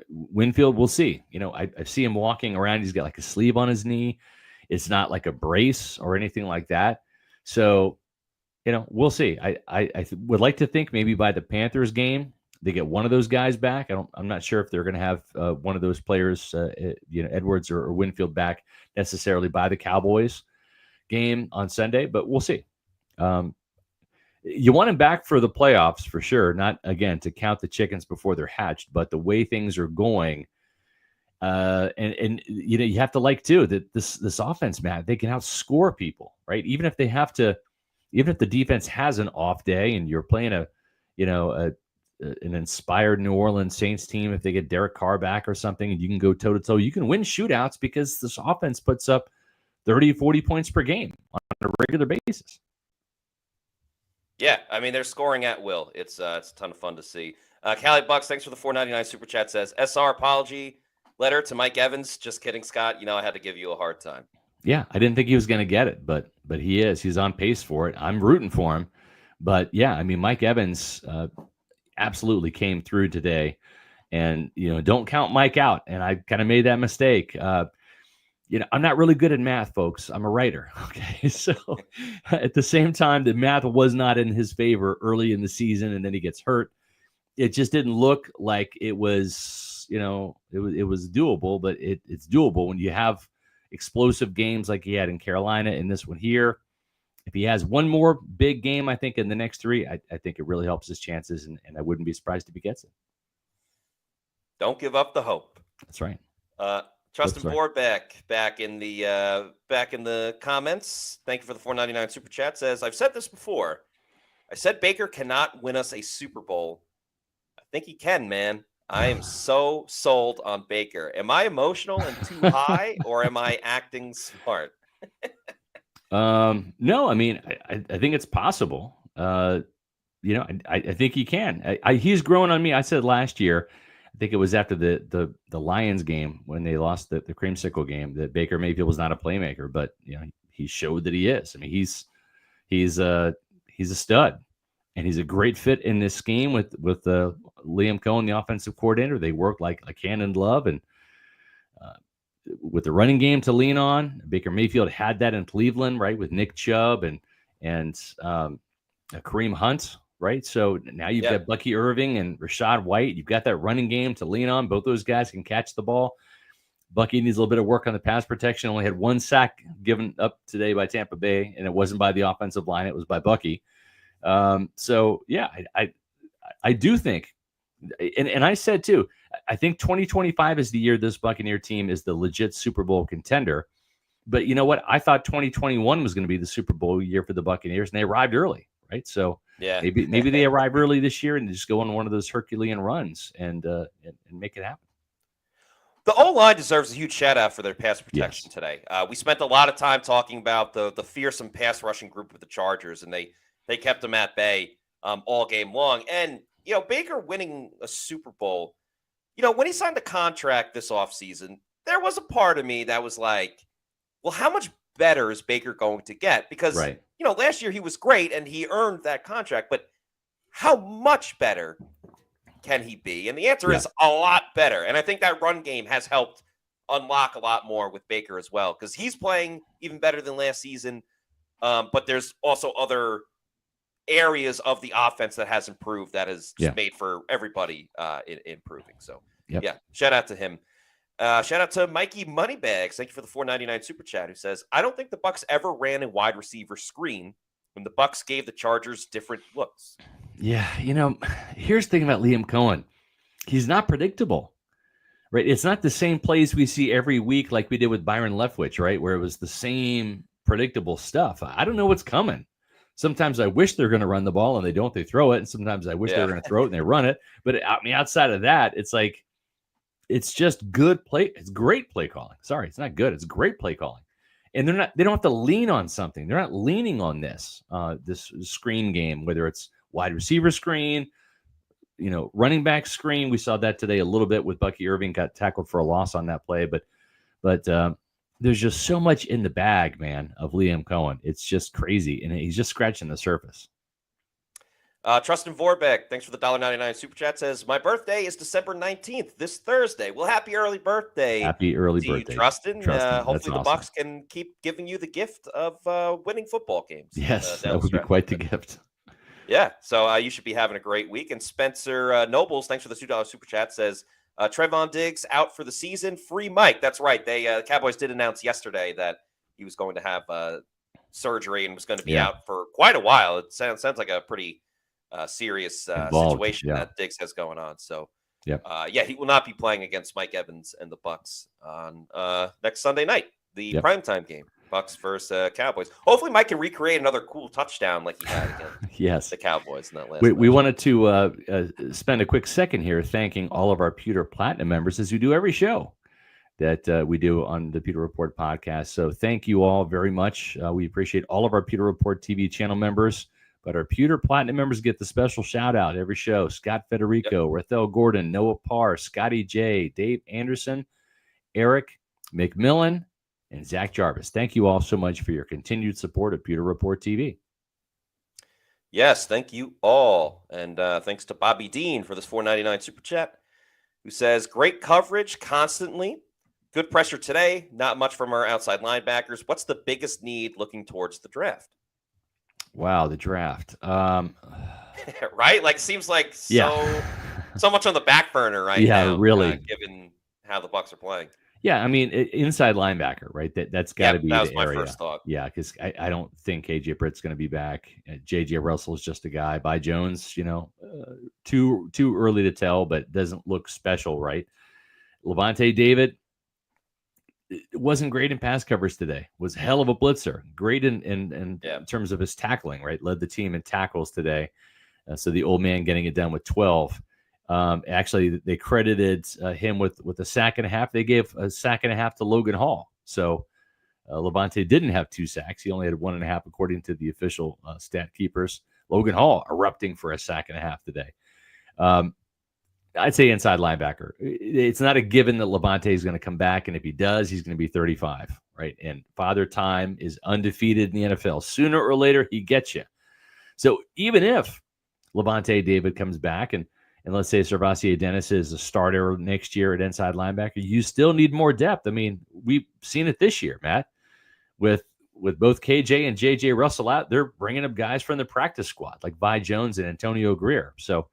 Winfield, we'll see. I see him walking around. He's got like a sleeve on his knee. It's not like a brace or anything like that. So, we'll see. I would like to think maybe by the Panthers game, they get one of those guys back. I'm not sure if they're going to have one of those players, Edwards or Winfield back necessarily by the Cowboys game on Sunday, but we'll see. You want him back for the playoffs for sure. Not again to count the chickens before they're hatched, but the way things are going, and you have to like too that this offense, Matt, they can outscore people, right? Even if the defense has an off day and you're playing an inspired New Orleans Saints team, if they get Derek Carr back or something, and you can go toe to toe, you can win shootouts because this offense puts up 30, 40 points per game on a regular basis. Yeah, I mean, they're scoring at will. It's a ton of fun to see. Callie Bucks, thanks for the $4.99 super chat, says, SR apology letter to Mike Evans. Just kidding, Scott. I had to give you a hard time. Yeah, I didn't think he was going to get it, but he is. He's on pace for it. I'm rooting for him. But, yeah, I mean, Mike Evans absolutely came through today. And, don't count Mike out. And I kind of made that mistake. I'm not really good at math, folks. I'm a writer. Okay. So at the same time, the math was not in his favor early in the season, and then he gets hurt. It just didn't look like it was, it was doable, but it's doable when you have explosive games like he had in Carolina and this one here. If he has one more big game, I think in the next 3, I think it really helps his chances, and I wouldn't be surprised if he gets it. Don't give up the hope. That's right. Justin Borbeck back in the comments. Thank you for the $4.99 super chat. Says, I've said this before. I said Baker cannot win us a Super Bowl. I think he can, man. I am so sold on Baker. Am I emotional and too high, or am I acting smart? No, I mean, I think it's possible. I think he can. He's grown on me. I said last year, I think it was after the Lions game when they lost the creamsicle game, that Baker Mayfield was not a playmaker, but he showed that he is. I mean, he's a stud, and he's a great fit in this scheme with Liam Cohen, the offensive coordinator. They work like hand in glove, and with the running game to lean on, Baker Mayfield had that in Cleveland, right, with Nick Chubb and Kareem Hunt. Right. So now you've got Bucky Irving and Rachaad White. You've got that running game to lean on. Both those guys can catch the ball. Bucky needs a little bit of work on the pass protection. Only had 1 sack given up today by Tampa Bay, and it wasn't by the offensive line. It was by Bucky. So, yeah, I do think And I said too, I think 2025 is the year this Buccaneer team is the legit Super Bowl contender. But you know what? I thought 2021 was going to be the Super Bowl year for the Buccaneers, and they arrived early, right? So Yeah, maybe they arrive early this year and just go on one of those Herculean runs and make it happen. The O-line deserves a huge shout-out for their pass protection Yes. today. We spent a lot of time talking about the fearsome pass rushing group with the Chargers, and they kept them at bay all game long. And, Baker winning a Super Bowl, when he signed the contract this offseason, there was a part of me that was like, well, how much better is Baker going to get? Because, Right. Last year he was great and he earned that contract, but how much better can he be? And the answer is a lot better. And I think that run game has helped unlock a lot more with Baker as well, because he's playing even better than last season. But there's also other areas of the offense that has improved that has just made for everybody improving. So, shout out to him. Shout out to Mikey Moneybags. Thank you for the $4.99 super chat, who says, I don't think the Bucs ever ran a wide receiver screen when the Bucs gave the Chargers different looks. Yeah, here's the thing about Liam Cohen. He's not predictable, right? It's not the same plays we see every week like we did with Byron Leftwich, right? Where it was the same predictable stuff. I don't know what's coming. Sometimes I wish they're going to run the ball and they don't, they throw it. And sometimes I wish they were going to throw it and they run it. But I mean, outside of that, it's like, it's just good play. It's great play calling. Sorry, it's not good. It's great play calling. And they don't have to lean on something. They're not leaning on this screen game, whether it's wide receiver screen, running back screen. We saw that today a little bit with Bucky. Irving got tackled for a loss on that play, but there's just so much in the bag, man, of Liam Cohen. It's just crazy, and he's just scratching the surface. Trustin Vorbeck, thanks for the $1.99 super chat, says, my birthday is December 19th, this Thursday. Well, happy early birthday. Happy early birthday, Trustin. Hopefully awesome. The Bucs can keep giving you the gift of winning football games. Yes, that would be quite the gift. Yeah, so you should be having a great week. And Spencer Nobles, thanks for the $2 super chat, says, Trevon Diggs out for the season. Free Mike. That's right. The Cowboys did announce yesterday that he was going to have surgery and was going to be out for quite a while. It sounds like a pretty serious situation that Diggs has going on. So, he will not be playing against Mike Evans and the Bucs on next Sunday night, the primetime game. Bucs versus Cowboys. Hopefully, Mike can recreate another cool touchdown like he had against the Cowboys in that last. We wanted to spend a quick second here thanking all of our Pewter Platinum members, as we do every show that we do on the Pewter Report podcast. So thank you all very much. We appreciate all of our Pewter Report TV channel members, but our Pewter Platinum members get the special shout out every show. Scott Federico, Rathel Gordon, Noah Parr, Scotty J, Dave Anderson, Eric McMillan, and Zach Jarvis. Thank you all so much for your continued support of Pewter Report TV. Yes, thank you all. And thanks to Bobby Dean for this $4.99 super chat, who says, great coverage constantly. Good pressure today. Not much from our outside linebackers. What's the biggest need looking towards the draft? Wow, the draft. Right? Like, seems like so much on the back burner right now. Yeah, really. Given how the Bucs are playing. Yeah, I mean, inside linebacker, right? That's got to be that was the my area. First thought. Yeah, because I don't think KJ Britt's going to be back. JJ Russell's just a guy. By Jones, too early to tell, but doesn't look special, right? Levante David wasn't great in pass coverage today. Was hell of a blitzer. Great in terms of his tackling, right? Led the team in tackles today. So the old man getting it done with 12. Actually, they credited him with a sack and a half. They gave a sack and a half to Logan Hall. So Levante didn't have 2 sacks. He only had 1.5, according to the official stat keepers. Logan Hall erupting for a sack and a half today. I'd say inside linebacker. It's not a given that Levante is going to come back, and if he does, he's going to be 35, right? And Father Time is undefeated in the NFL. Sooner or later, he gets you. So even if Levante David comes back and let's say Servassier Dennis is a starter next year at inside linebacker, you still need more depth. I mean, we've seen it this year, Matt, with both KJ and JJ Russell out. They're bringing up guys from the practice squad like Vi Jones and Antonio Greer. So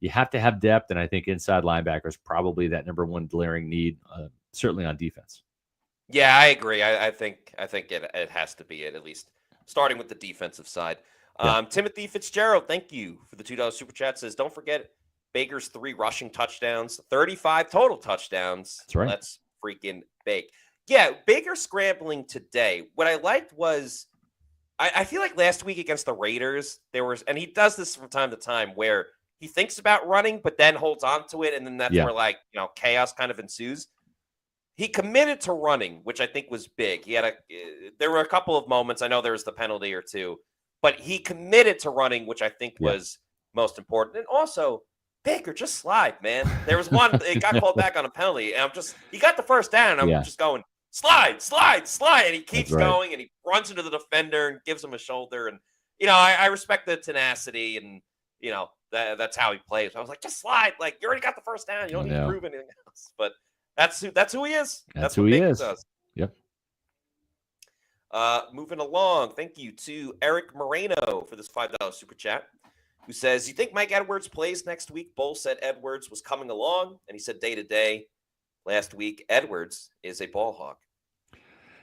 you have to have depth, and I think inside linebacker is probably that number one glaring need, certainly on defense. Yeah, I agree. I think it has to be it, at least starting with the defensive side. Timothy Fitzgerald, thank you for the $2 super chat. Says, don't forget Baker's 3 rushing touchdowns, 35 total touchdowns. That's right. Let's freaking bake. Yeah, Baker scrambling today. What I liked was I feel like last week against the Raiders, and he does this from time to time where he thinks about running, but then holds on to it. And then that's where chaos kind of ensues. He committed to running, which I think was big. There were a couple of moments. I know there was the penalty or two, but he committed to running, which I think was most important. And also, Baker, just slide, man. There was one, it got called back on a penalty. And he got the first down. And I'm just going, slide. And he keeps going and he runs into the defender and gives him a shoulder. And, I respect the tenacity and, that's how he plays. I was like, just slide. Like, you already got the first down. You don't need to prove anything else. But that's who he is. That's who he is. Does. Yep. Moving along. Thank you to Eric Moreno for this $5 super chat, who says, you think Mike Edwards plays next week? Bull said Edwards was coming along, and he said day to day last week. Edwards is a ball hawk.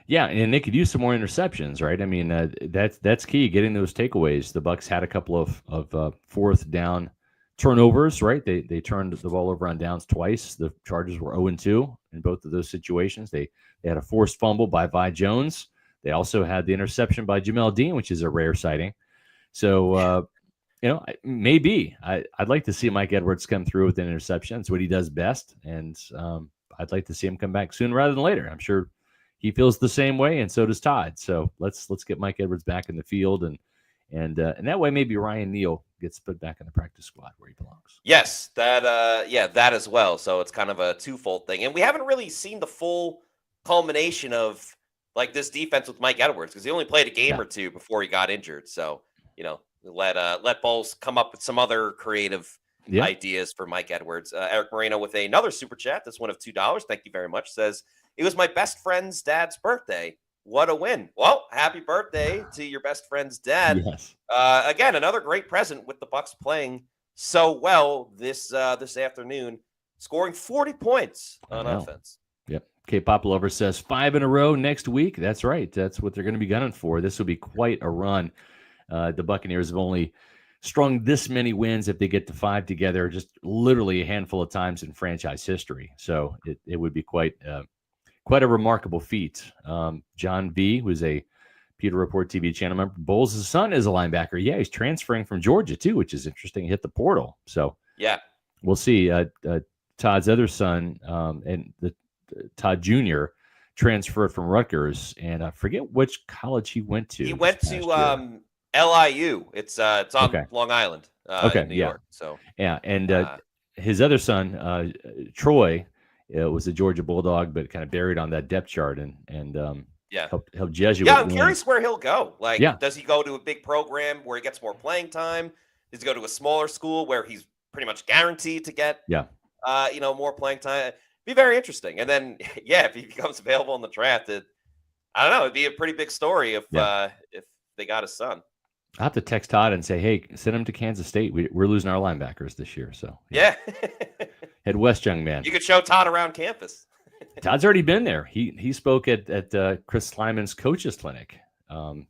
Yeah, and they could use some more interceptions, right? I mean, that's key, getting those takeaways. The Bucs had a couple of fourth down turnovers, right? They turned the ball over on downs twice. The Chargers were 0-2 in both of those situations. They had a forced fumble by Vi Jones. They also had the interception by Jamel Dean, which is a rare sighting. So, maybe I'd like to see Mike Edwards come through with an interception. It's what he does best, and I'd like to see him come back sooner rather than later. I'm sure he feels the same way, and so does Todd. So let's get Mike Edwards back in the field, and that way maybe Ryan Neal gets put back in the practice squad where he belongs. Yes, that as well. So it's kind of a twofold thing, and we haven't really seen the full culmination of like this defense with Mike Edwards because he only played a game or two before he got injured. So let Bowles come up with some other creative ideas for Mike Edwards. Eric Moreno with another super chat. That's one of $2. Thank you very much. Says, it was my best friend's dad's birthday. What a win. Well, happy birthday to your best friend's dad. Yes. Again, another great present with the Bucs playing so well this afternoon, scoring 40 points on offense. Yep. K-Pop Lover says 5 in a row next week. That's right. That's what they're going to be gunning for. This will be quite a run. The Buccaneers have only strung this many wins if they get to 5 together, just literally a handful of times in franchise history. So it would be quite a remarkable feat. John V, who's a Pewter Report TV channel member, Bowles' son is a linebacker. Yeah, he's transferring from Georgia too, which is interesting. He hit the portal. So we'll see. Todd's other son and Todd Jr. transferred from Rutgers, and I forget which college he went to. He went to LIU. It's on Long Island, in New York. So and his other son, Troy, was a Georgia Bulldog, but kind of buried on that depth chart, and helped Jesuit. Yeah, I'm curious where he'll go. Does he go to a big program where he gets more playing time? Does he go to a smaller school where he's pretty much guaranteed to get more playing time? Be very interesting. And then if he becomes available in the draft, I don't know, it'd be a pretty big story if they got a son. I'll have to text Todd and say, hey, send him to Kansas State. We're losing our linebackers this year. So head west, young man. You could show Todd around campus. Todd's already been there. He spoke at Chris Slyman's coaches clinic. There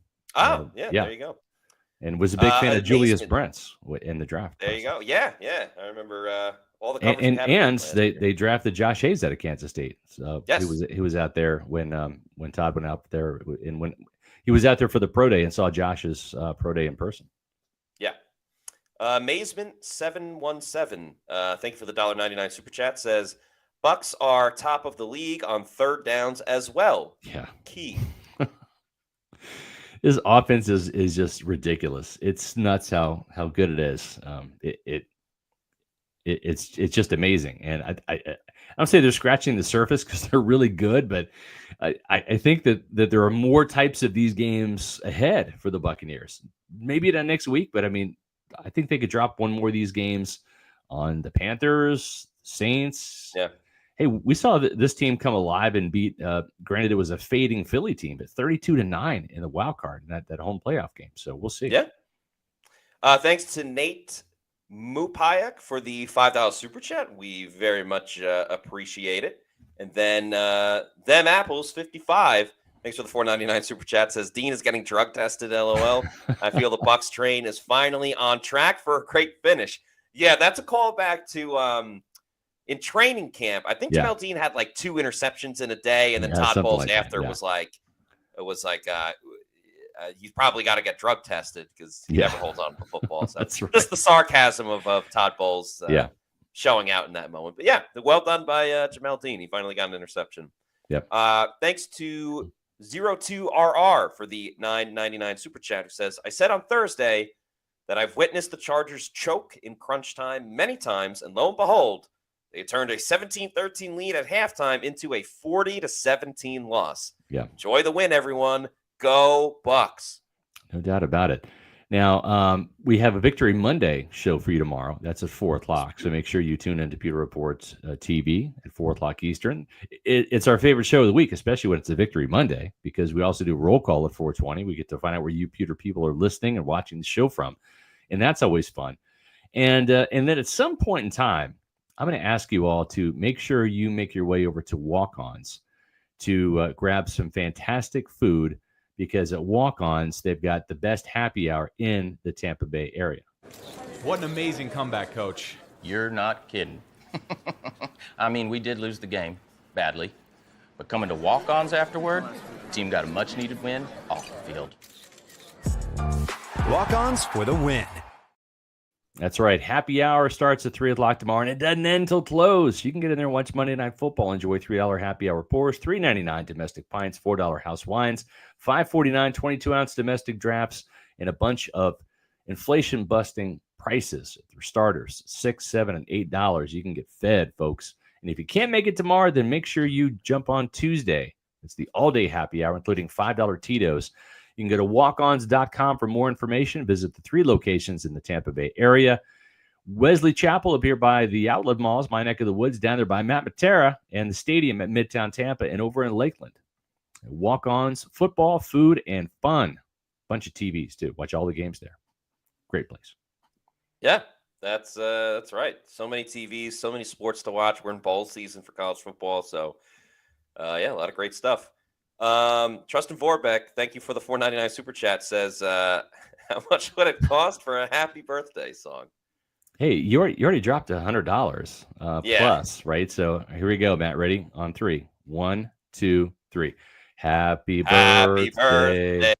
you go. And was a big fan of Julius Brents in the draft. There you go. Yeah. I remember all the coverage. And they drafted Josh Hayes out of Kansas State. So he was out there when Todd went out there, and when he was out there for the pro day and saw Josh's pro day in person. Yeah. Mazement 717. Thank you for the $1.99 super chat. Says Bucs are top of the league on third downs as well. Yeah. Key. This offense is just ridiculous. It's nuts how good it is. It's just amazing. And I don't say they're scratching the surface because they're really good, but I think that there are more types of these games ahead for the Buccaneers. Maybe that next week, but I mean, I think they could drop one more of these games on the Panthers, Saints. Yeah. Hey, we saw this team come alive and beat. Granted, it was a fading Philly team, but 32-9 in the wild card in that home playoff game. So we'll see. Yeah. Thanks to Nate Mupayak for the $5 super chat. We very much appreciate it. And then Them Apples 55. Thanks for the $4.99 super chat. Says Dean is getting drug tested. LOL. I feel the Bucs train is finally on track for a great finish. Yeah, that's a callback to in training camp. I think Yeah. Jamel Dean had like 2 interceptions in a day, and then Yeah, Todd something Bowles like that, after yeah. was like, he's probably got to get drug tested because he Yeah. never holds on to the football. So That's right. just the sarcasm of Todd Bowles Yeah. showing out in that moment. But yeah, well done by Jamel Dean. He finally got an interception. Yep. Thanks to 02RR for the $9.99 super chat, who says, I said on Thursday that I've witnessed the Chargers choke in crunch time many times, and lo and behold, they turned a 17-13 lead at halftime into a 40-17 loss. Yeah. Enjoy the win, everyone. Go Bucs. No doubt about it. Now, we have a Victory Monday show for you tomorrow. That's at 4 o'clock. So make sure you tune into Pewter Report TV at 4 o'clock Eastern. It's our favorite show of the week, especially when it's a Victory Monday, because we also do roll call at 4:20. We get to find out where you Pewter people are listening and watching the show from. And that's always fun. And then at some point in time, I'm going to ask you all to make sure you make your way over to Walk-Ons to grab some fantastic food, because at Walk-Ons, they've got the best happy hour in the Tampa Bay area. What an amazing comeback, Coach. You're not kidding. I mean, we did lose the game badly, but coming to Walk-Ons afterward, the team got a much-needed win off the field. Walk-Ons for the win. That's right. Happy hour starts at 3 o'clock tomorrow, and it doesn't end till close. You can get in there and watch Monday Night Football. Enjoy $3 happy hour pours, $3.99 domestic pints, $4 house wines, $5.49 22-ounce domestic drafts, and a bunch of inflation-busting prices for starters, $6, $7, and $8. You can get fed, folks. And if you can't make it tomorrow, then make sure you jump on Tuesday. It's the all-day happy hour, including $5 Tito's. You can go to walkons.com for more information. Visit the 3 locations in the Tampa Bay area. Wesley Chapel up here by the Outlet Malls, my neck of the woods, down there by Matt Matera, and the stadium at Midtown Tampa, and over in Lakeland. Walk-Ons, football, food, and fun. Bunch of TVs, too. Watch all the games there. Great place. Yeah, that's right. So many TVs, so many sports to watch. We're in bowl season for college football, so yeah, a lot of great stuff. Trustin Vorbeck, thank you for the $4.99 super chat, says, how much would it cost for a happy birthday song? Hey, you already dropped $100 plus, right? So here we go, Matt. Ready? On 3. 1, 2, 3. Happy birthday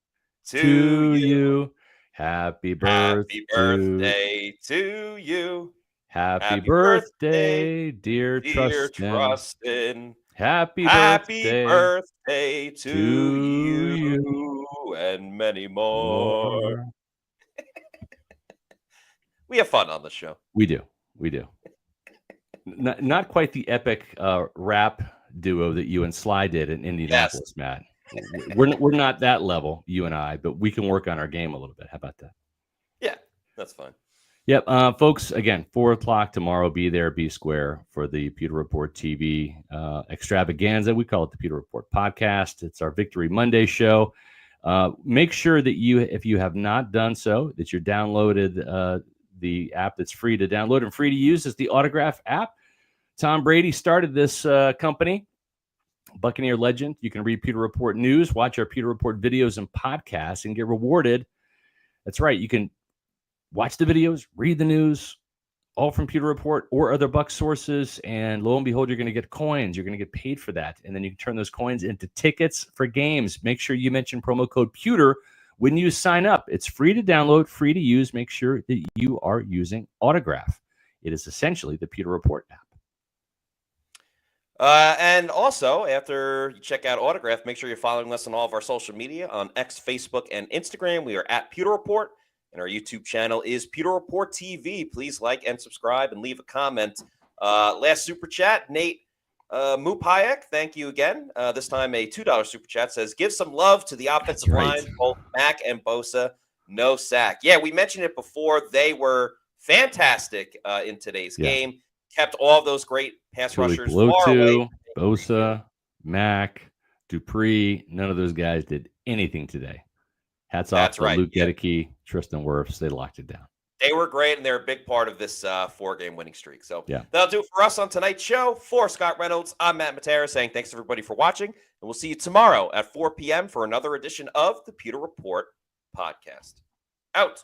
to you. Happy birthday to you. Happy birthday, dear Trustin. Happy birthday to you and many more. We have fun on the show. We do. Not quite the epic rap duo that you and Sly did in Indianapolis, yes. Matt. We're not that level, you and I, but we can work on our game a little bit. How about that? Yeah, that's fine. Yep. Folks, again, 4 o'clock tomorrow, be there, be square for the Pewter Report TV extravaganza. We call it the Pewter Report podcast. It's our Victory Monday show. Make sure that if you have not done so, that you're downloaded the app that's free to download and free to use is the Autograph app. Tom Brady started this company, Buccaneer legend. You can read Pewter Report news, watch our Pewter Report videos and podcasts, and get rewarded. That's right. You can watch the videos, read the news, all from Pewter Report or other Bucs sources, and lo and behold, you're going to get coins. You're going to get paid for that, and then you can turn those coins into tickets for games. Make sure you mention promo code Pewter when you sign up. It's free to download, free to use. Make sure that you are using Autograph. It is essentially the Pewter Report app. And also, after you check out Autograph, make sure you're following us on all of our social media on X, Facebook, and Instagram. We are at Pewter Report. And our YouTube channel is Pewter Report TV. Please like and subscribe and leave a comment. Last super chat, Nate Mupayek, thank you again. This time a $2 super chat says, give some love to the offensive line, both Mack and Bosa, no sack. Yeah, we mentioned it before. They were fantastic in today's game. Kept all of those great pass rushers far away. Bosa, Mack, Dupree, none of those guys did anything today. Hats off to Luke Gedeke, Tristan Wirfs. They locked it down. They were great, and they're a big part of this 4-game winning streak. So that'll do it for us on tonight's show. For Scott Reynolds, I'm Matt Matera saying thanks, everybody, for watching. And we'll see you tomorrow at 4 p.m. for another edition of the Pewter Report podcast. Out.